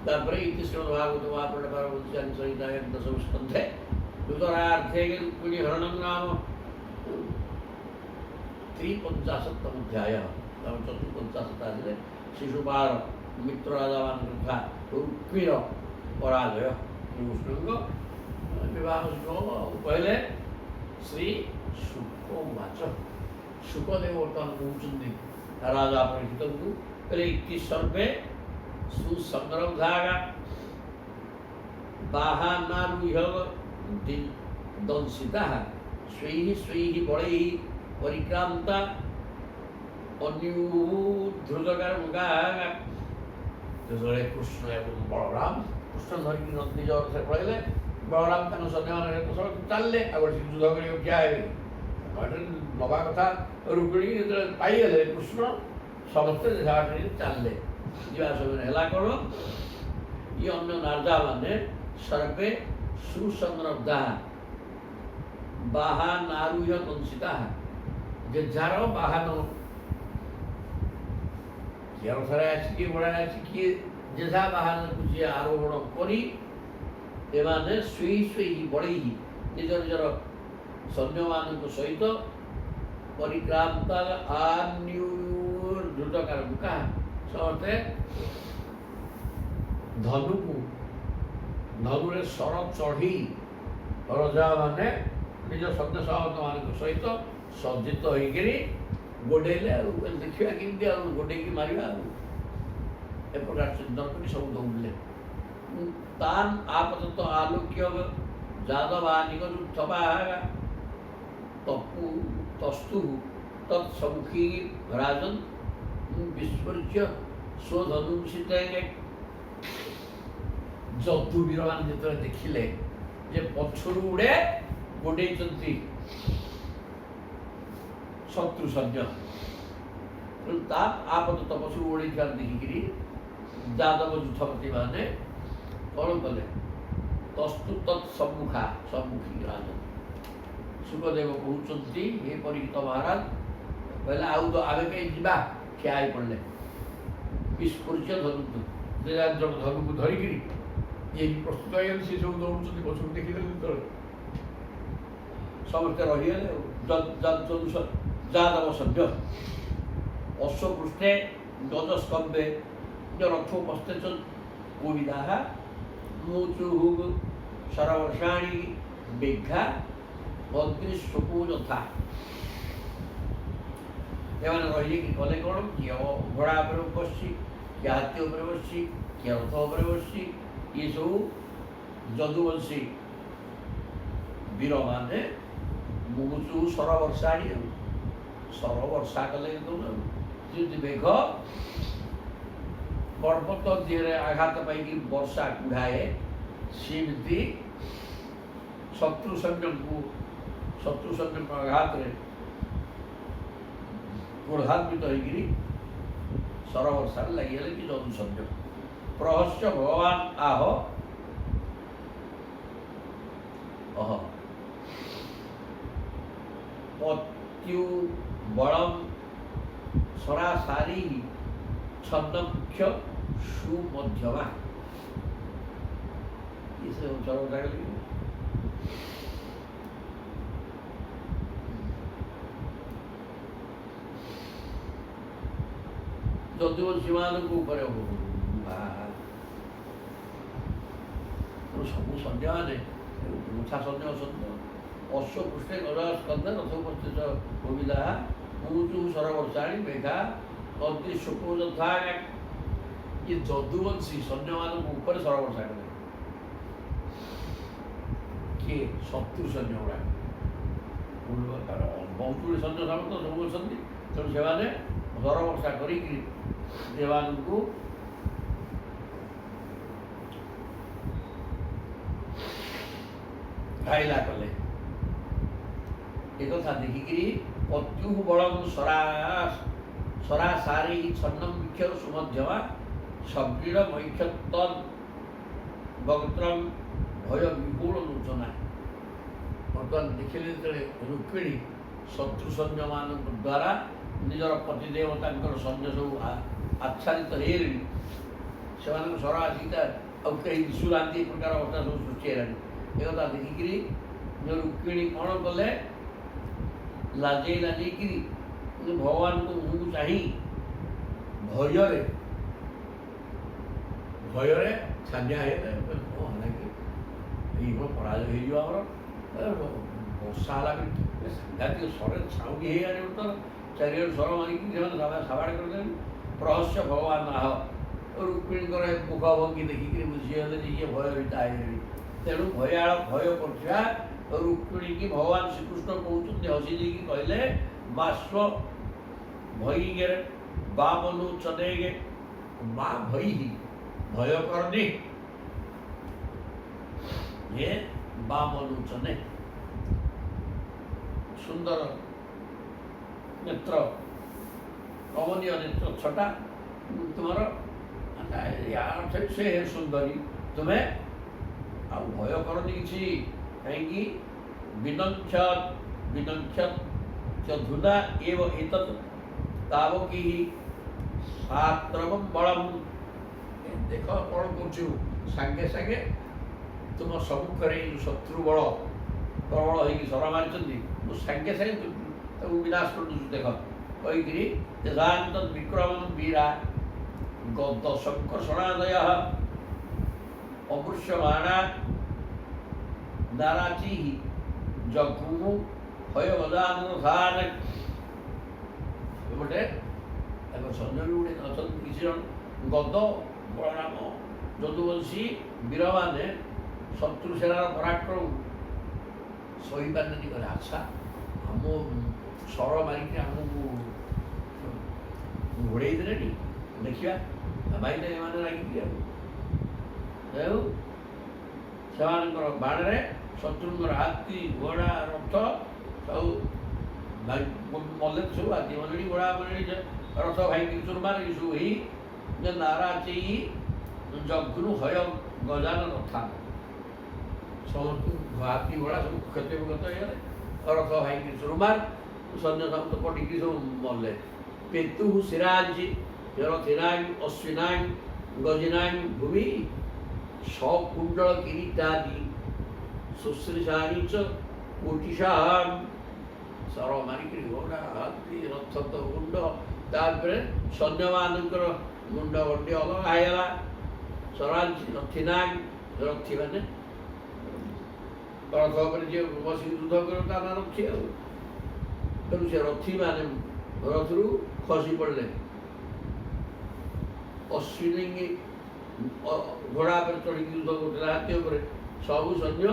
तापर इति श्रीमद्भागवत महापुराण पार्वती संहिता दशम स्कंधे उत्तरार्थे रुक्मिणी हरणं नाम 53तम अध्याय चतुर्पंचाशत शिशुपाल मित्रराजा मान कथा रुक्मिण पराजय कृष्ण विवाह कहले श्री शुकोवाच शुकदेव बर्तमान कहते राजा परीक्षित को कहले इति सर्वे सुसंग्रहागा बाहानारूह्य दंसिता स्वैः स्वैः बलैः परिक्रांता अन्युद्धृतकार कृष्ण एवं बलराम कृष्ण धरिक नंदी जर से पड़े बलराम तक सैन्य मान सब चलने आगे युद्ध कर क्या है नवा कथा रुक्मिणी जो पाईगले कृष्ण समस्ते चलने जा सब कौन ये अन्य नारदा माने सर्वे सुसंरब्धा बाहान आरूह्य दंसिता जे जार बाहान किए रथरे आसिकी बड़ा आसिकी जेझा बाहान को जी आरोहण करी एमाने स्वी स्वी बड़ी निज निजर सैन्य मान सहित परिक्रांता आन्युर्धृतकार बुका समस्ते धनु को धनुरे सर चढ़ी रजा माने निज सैन्य साहत मान सहित सज्जित होकर गोडेले देखा कि गोडे मारे ए प्रकार चिंतन कर सब दौड़े तान आपत आलोक्य जादवानिक थपा तपु तस्तु तत्समुखी राजन विस्मृत्य स्वधनुषित जदु वीर मान जो देखिले जे पछरु उड़े गोडे शत्रु सैन्य आपत तपस्वी ओढ़ी देखिक जादव युद्धपति मैंने कौन कले तस्तु तत्सम्मुखा सम्मुखी राजन सुखदेव कहते हे परीक्षित महाराज पहले आउ तो आगे कहीं जा ठिया पड़े विस्फुर्य धनु धनु को धरिक ये प्रस्तुत हो सी सब दौड़ पछुक देखिए समस्ते रहीगले जादव सभ्य अश्वपृष्ठे गजस्कंबे रथोपस्थे कोविदा मूचुहुग सरवर्षाणी मेघा अग्निशोको यथा एमाने रही कि कले कौन किए घोड़ा पर बसी किए हाथी उपर बसी किए रथ उपर बसी ये सब जदुवंशी वीर माने मुचु सरवर्षाणी सर वर्षा कले मेघ पर्वत दिहरे आघात पाई वर्षा कुढ़ाए सीमती शत्रु सैन्य आघात क्रोधान्वित होगी सर वर्षा लगे कि जदु सैन्य प्रहस्य भगवान आह अह पत्यु बलम सरासारी छद्मक्ष सुमध्यमा इसे ଯଦୁବଂଶୀ ମାନଙ୍କ ଉପରେ ସବୁ ସୈନ୍ୟମାନେ ମୁଠା ସୈନ୍ୟ ସୈନ୍ୟ ଅଶ୍ୱପୃଷ୍ଠେ ଗଜା ସ୍କନ୍ଧ ରଥ ଉପସ୍ଥିତ ଗୋବିନ୍ଦା ମୁଚୁ ସରବର୍ଷାଣୀ ମେଘା ତନ୍ତି ଶୋକ ଯଥା ଏ ଯଦୁବଂଶୀ ସୈନ୍ୟମାନଙ୍କ ଉପରେ ସରବର୍ଷା କଲେ। କିଏ? ଶତ୍ରୁ ସୈନ୍ୟ ଗୁଡ଼ାକ ବହୁତ ଗୁଡ଼ିଏ ସୈନ୍ୟ ସାମନ୍ତ ସବୁ ଅଛନ୍ତି। ତେଣୁ ସେମାନେ ସରବର୍ଷା କରିକି ଦେବାନଙ୍କୁ ଘାଇଲା କଲେ। একথা দেখিকি পত্যুহ বলম সরাসারি ছন্নম বিক্ষর সুমধ্যমা সবৃঢ় মৈক্ষত্তদ বক্ত্রম ভয় বিপুল লোচনা। ବର୍ତ୍ତମାନ ଦେଖିଲେ ଯେତେବେଳେ ରୁକ୍ମିଣୀ ଶତ୍ରୁ ସୈନ୍ୟମାନଙ୍କ ଦ୍ୱାରା ନିଜର ପତିଦେବ ତାଙ୍କର ସୈନ୍ୟ ସବୁ ଆଚ୍ଛାଦିତ ହେଇଗଲେଣି, ସେମାନଙ୍କ ସ୍ୱର ଆସିକି ଆଉ କେହି ଦିଶୁନାହାନ୍ତି, ଏ ପ୍ରକାର ଅବସ୍ଥା ସବୁ ସୃଷ୍ଟି ହେଲାଣି। ଏକଥା ଦେଖିକିରି ରୁକ୍ମିଣୀ କ'ଣ କଲେ? ଲାଜେଇ ଲାଜେଇକିରି ଭଗବାନଙ୍କ ମୁହଁକୁ ଚାହିଁ ଭୟରେ ଛାନିଆ ହେଇଗଲେ। କ'ଣ ହେଲା କି ଏଇ କ'ଣ ପରାଜୟ ହେଇଯିବ ଆମର, ବର୍ଷା ହେଲା ବି ସାଂଘାତିକ ସ୍ୱରରେ ଛାଉଣ୍ଡି ହେଇଗଲାଣି। ବର୍ତ୍ତମାନ ଚାରିଆଡ଼ୁ ସ୍ୱର ମାରିକି ସେମାନେ ସାବାଡ଼ କରିଦେଲେଣି। ପ୍ରହସ୍ୟ ଭଗବାନ ଆହ। ରୁକ୍ମିଣୀଙ୍କର ମୁଖ ଭଙ୍ଗୀ ଦେଖିକିରି ବୁଝିଗଲେ ଯେ ଇଏ ଭୟଭୀତା ହେଇଗଲେଣି। ତେଣୁ ଭୟ କରୁଥିବା ରୁକ୍ମିଣୀକି ଭଗବାନ ଶ୍ରୀକୃଷ୍ଣ କହୁଛନ୍ତି, ହସି ଦେଇକି କହିଲେ ବାସ୍ୱ ଭଇଗେରେ ବା ମନୁଚନେଗେ ମା ଭଇହି ଭୟ କରନି ଏ ବା ମନୁଚନେ। ସୁନ୍ଦର ନେତ୍ର, କମନୀୟ ନେତ୍ର ଛଟା ତୁମର, ସେ ସୁନ୍ଦରୀ, ତୁମେ ଆଉ ଭୟ କରନି କିଛି। କାହିଁକି? ବିନଙ୍କ୍ଷଧୁନା ଏବ ଏତତ୍ ତାବକି ସାତ୍ରବଂ ବଳମ୍। ଦେଖ କ'ଣ କରୁଛୁ, ସାଙ୍ଗେ ସାଙ୍ଗେ ତୁମ ସମ୍ମୁଖରେ ଏଇ ଶତ୍ରୁ ବଳ ପ୍ରବଳ ହେଇକି ସ୍ୱର ମାରିଛନ୍ତି, ମୁଁ ସାଙ୍ଗେ ସାଙ୍ଗେ ତାକୁ ବିନାଶ କରିଦେଉଛୁ ଦେଖ କହିକିରି ତେଜାନ୍ତ ବିକ୍ରମଂ ବୀରା ଗଦ ସଂକର୍ଷଣାଦୟ ଅବୃଶ୍ୟମାଣା ଦାରାଚି ଜଘୁମୁ ଭୟ ଗଜାନନ ସାର। ଗୋଟେ ତାଙ୍କ ସୈନ୍ୟ ବି ଗୋଟେ ଅଛନ୍ତି କିଛି ଜଣ ଗଦ ବଳରାମ ଯଦୁବଂଶୀ ବୀରମାନେ ଶତ୍ରୁ ସେନାର ପରାକ୍ରମ ସହିପାରିଲେନି। କହିଲେ ଆଚ୍ଛା ଆମ ସ୍ୱର ମାରିକି ଆମକୁ ଘୋଡ଼େଇ ଦେଲେନି, ଦେଖିବା ଭାଇଲେ ଏମାନେ ଲାଗିକି ଆଉ ସେମାନଙ୍କର ବାଣରେ ଶତ୍ରୁଙ୍କର ହାତୀ ଘୋଡ଼ା ରଥ ସବୁ ମଲେ, ସବୁ ହାତୀ ମଲେଣି ଘୋଡ଼ା ମଲେଣି, ରଥ ଭାଇକି ଚୁରମାର ଏସବୁ ହେଇ ଯେ ନାରାଚି ଜଘ୍ନୁ ହୟ ଗଜାନନ ଥା। ସମସ୍ତଙ୍କୁ ହାତୀ ଘୋଡ଼ା ସବୁ କ୍ଷତିବିକ୍ଷତ ହେଇଗଲେ, ରଥ ଭାଇକି ଚୁରମାର, ସୈନ୍ୟ ସମସ୍ତ ପଟିକି ସବୁ ମଲେ। পেতু সিরাজি রথিনাং অশ্বিনাং গজিনাং ভূমি সকুণ্ডল কিরীটাদি সুশ্রীষাণী চ কোটিশাম। সর মারিকি ঘোଡ଼ା ହାତୀ ରଥ ତ ମୁଣ୍ଡ, ତାପରେ ସୈନ୍ୟମାନଙ୍କର ମୁଣ୍ଡ ଗଣ୍ଡି ଅଲଗା ହେଇଗଲା। ସରାଜି ରଥିନାଂ, ରଥୀ ମାନେ ରଥ ଉପରେ ଯିଏ ବସିକି ଯୁଦ୍ଧ କରିବ ତା ନାଁ ରଥୀ ଆଉ। ତେଣୁ ସେ ରଥୀ ମାନେ ରଥରୁ ଖସି ପଡ଼ିଲେ। ଅଶ୍ବିନୀ ଘୋଡ଼ା ଉପରେ ଚଢ଼ିକି ଯୁଦ୍ଧ କରୁଥିଲା ହାତୀ ଉପରେ, ସବୁ ସୈନ୍ୟ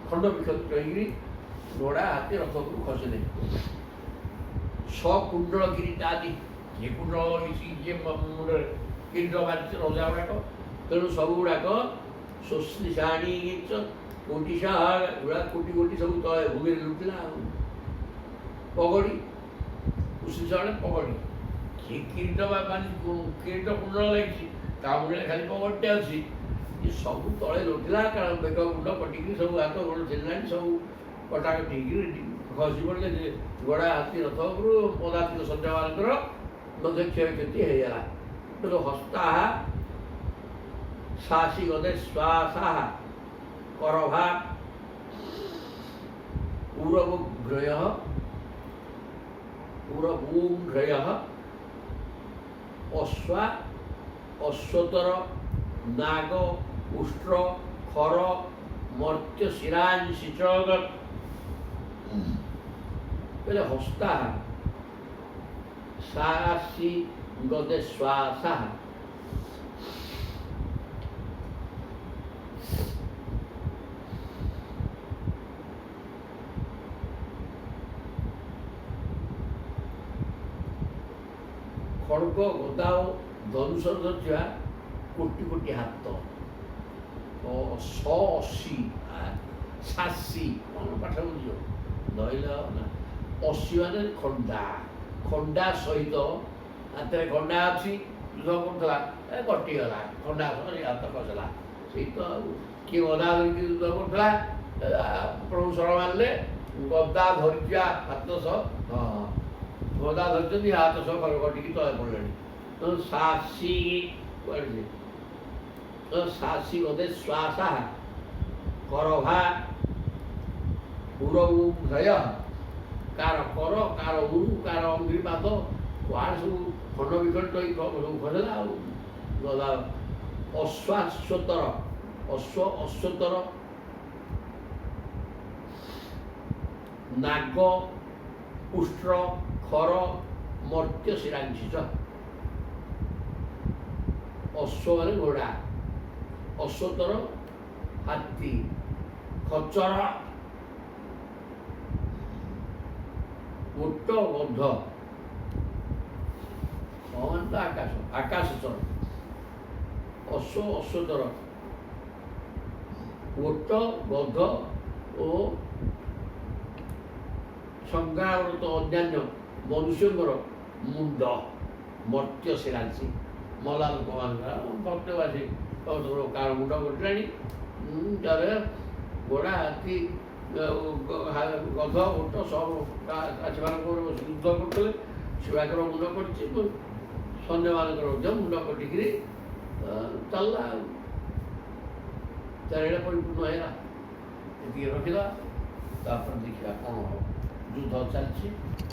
ଖଣ୍ଡ ବିକ୍ଷତ ହେଇକିରି ଘୋଡ଼ା ହାତୀ ରଥ ଉପରୁ ଖସିଲେ। ସକୁଣ୍ଡଳ କିରୀଟ ଆଦି, କିଏ କୁଣ୍ଡଳ ହେଇଛି, କିଏ ମୁଣ୍ଡରେ କିରୀଟ ମାରିଛି ରଜା ଗୁଡ଼ାକ। ତେଣୁ ସବୁ ଗୁଡ଼ାକ ସୁଶ୍ରୀଷାଣୀ କୋଟିଶା ଗୁଡ଼ା କୋଟି କୋଟି ସବୁ ତଳେ ଭୂମିରେ ଲୁଟିଲା। ଆଉ ପଗଡ଼ି କୁଶିଷାଣେ ପଗଡ଼ି, କିଏ କିରୀଟ ମାନେ କିରୀଟ କୁଣ୍ଡଳ ଲାଗିଛି, ତା ମୁଣ୍ଡରେ ଖାଲି ପଗଡ଼ିଟେ ଅଛି, ଏ ସବୁ ତଳେ ଲୁଟିଲା। କାରଣ ବେକ ମୁଣ୍ଡ କଟିକିରି ସବୁ ହାତ ଗୋଡ଼ ଛେଲିଲାଣି, ସବୁ କଟାକଟି ହେଇକିରି ଖସି ପଡ଼ିଲେ। ଯେ ଘୋଡ଼ା ହାତୀ ରଥ ଉପରୁ ପଦାତିକ ସୈନ୍ୟମାନଙ୍କର ମଧ୍ୟ କ୍ଷୟକ୍ଷତି ହେଇଗଲା। କିନ୍ତୁ ହସ୍ତାହା ଶାସୀ ଗଦେ ଶ୍ୱାସାହା କରଭା ଉରଭୂଘ୍ରୟ ଅଶ୍ୱା ଅଶ୍ୱତର ନାଗ ଉଷ୍ଟ୍ର ଖର ମର୍ତ୍ୟ ଶିରାଂଶି ଚଗତ ବୋଲେ ହସ୍ତା ସାସି ଗଦେ ଶ୍ୱାସା ଖଡ଼ଗ ଗଦା ଓ ଧନୁଷ ଧରିଥିବା କୋଟି କୋଟି ହାତ ଅଶୀ ଶାଶୀ କ'ଣ ପାଠ ବୁଝିବ ଧଇଲ ନା ଅଶୀ ମାନେ ଖଣ୍ଡା ଖଣ୍ଡା ସହିତ ହାତରେ ଖଣ୍ଡା ଅଛି ଯୁଦ୍ଧ କରୁଥିଲା କଟିଗଲା ଖଣ୍ଡା ହାତ ଖସିଲା ସେଇ ତ ଆଉ କିଏ ଗଦା ଧରିକି ଯୁଦ୍ଧ କରୁଥିଲା ପ୍ରଭୁ ଶରଣ ମାରିଲେ ଗଦା ଧରିଥିବା ହାତ ସହ ହଁ ଗଦା ଧରିଛନ୍ତି ହାତ ସହ କଟିକି ତଳେ ପଡ଼ିଲେଣି ତ ଶାଶୀ କୁଆଡ଼େ ଶାଶୀ ଗଦେ ଶ୍ୱାସା କରଭା ଉରଉ ଭୟ କାର କର କାର ଉରୁ କାର ଅଙ୍ଗିରି ପାଦ କୁଆଡ଼େ ସବୁ ଖଣ୍ଡ ବିଖଣ୍ଡ ସବୁ ଖସିଲା ଆଉ ଗଦା ଅଶ୍ୱାଶ୍ୱତର ଅଶ୍ୱତର ନାଗ ଉଷ୍ଟ୍ର ଖର ମର୍ତ୍ୟ ଶିରାଂଶିଚ ଅଶ୍ୱ ମାନେ ଘୋଡ଼ା ଅଶ୍ୱତର ହାତୀ ଖଚର ଓଟ ଗଧ ଆକାଶ ଆକାଶ ଚର ଅଶ୍ୱତର ଓଟ ଗଧ ଓ ସଂଗ୍ରାମରତ ଅନ୍ୟାନ୍ୟ ମନୁଷ୍ୟଙ୍କର ମୁଣ୍ଡ ମର୍ତ୍ୟ ଶିରାଂଶି ମଲା ଲୋକମାନଙ୍କର ଭକ୍ତବାସୀ କାହାର ମୁଣ୍ଡ କଟିଲାଣି ଘୋଡ଼ା ହାତୀ ଗଧ ଓଟ ସବୁ ସେମାନଙ୍କର ଯୁଦ୍ଧ କରୁଥିଲେ ସେମାନଙ୍କର ମୁଣ୍ଡ କଟିଛି ସୈନ୍ୟମାନଙ୍କର ମଧ୍ୟ ମୁଣ୍ଡ କଟିକିରି ଚାଲିଲା ଚାରିଆଡ଼େ ପରିପୂର୍ଣ୍ଣ ହେଲା ଏତିକି ରଖିଦେବା ତାପରେ ଦେଖିବା କ'ଣ ହେବ ଯୁଦ୍ଧ ଚାଲିଛି।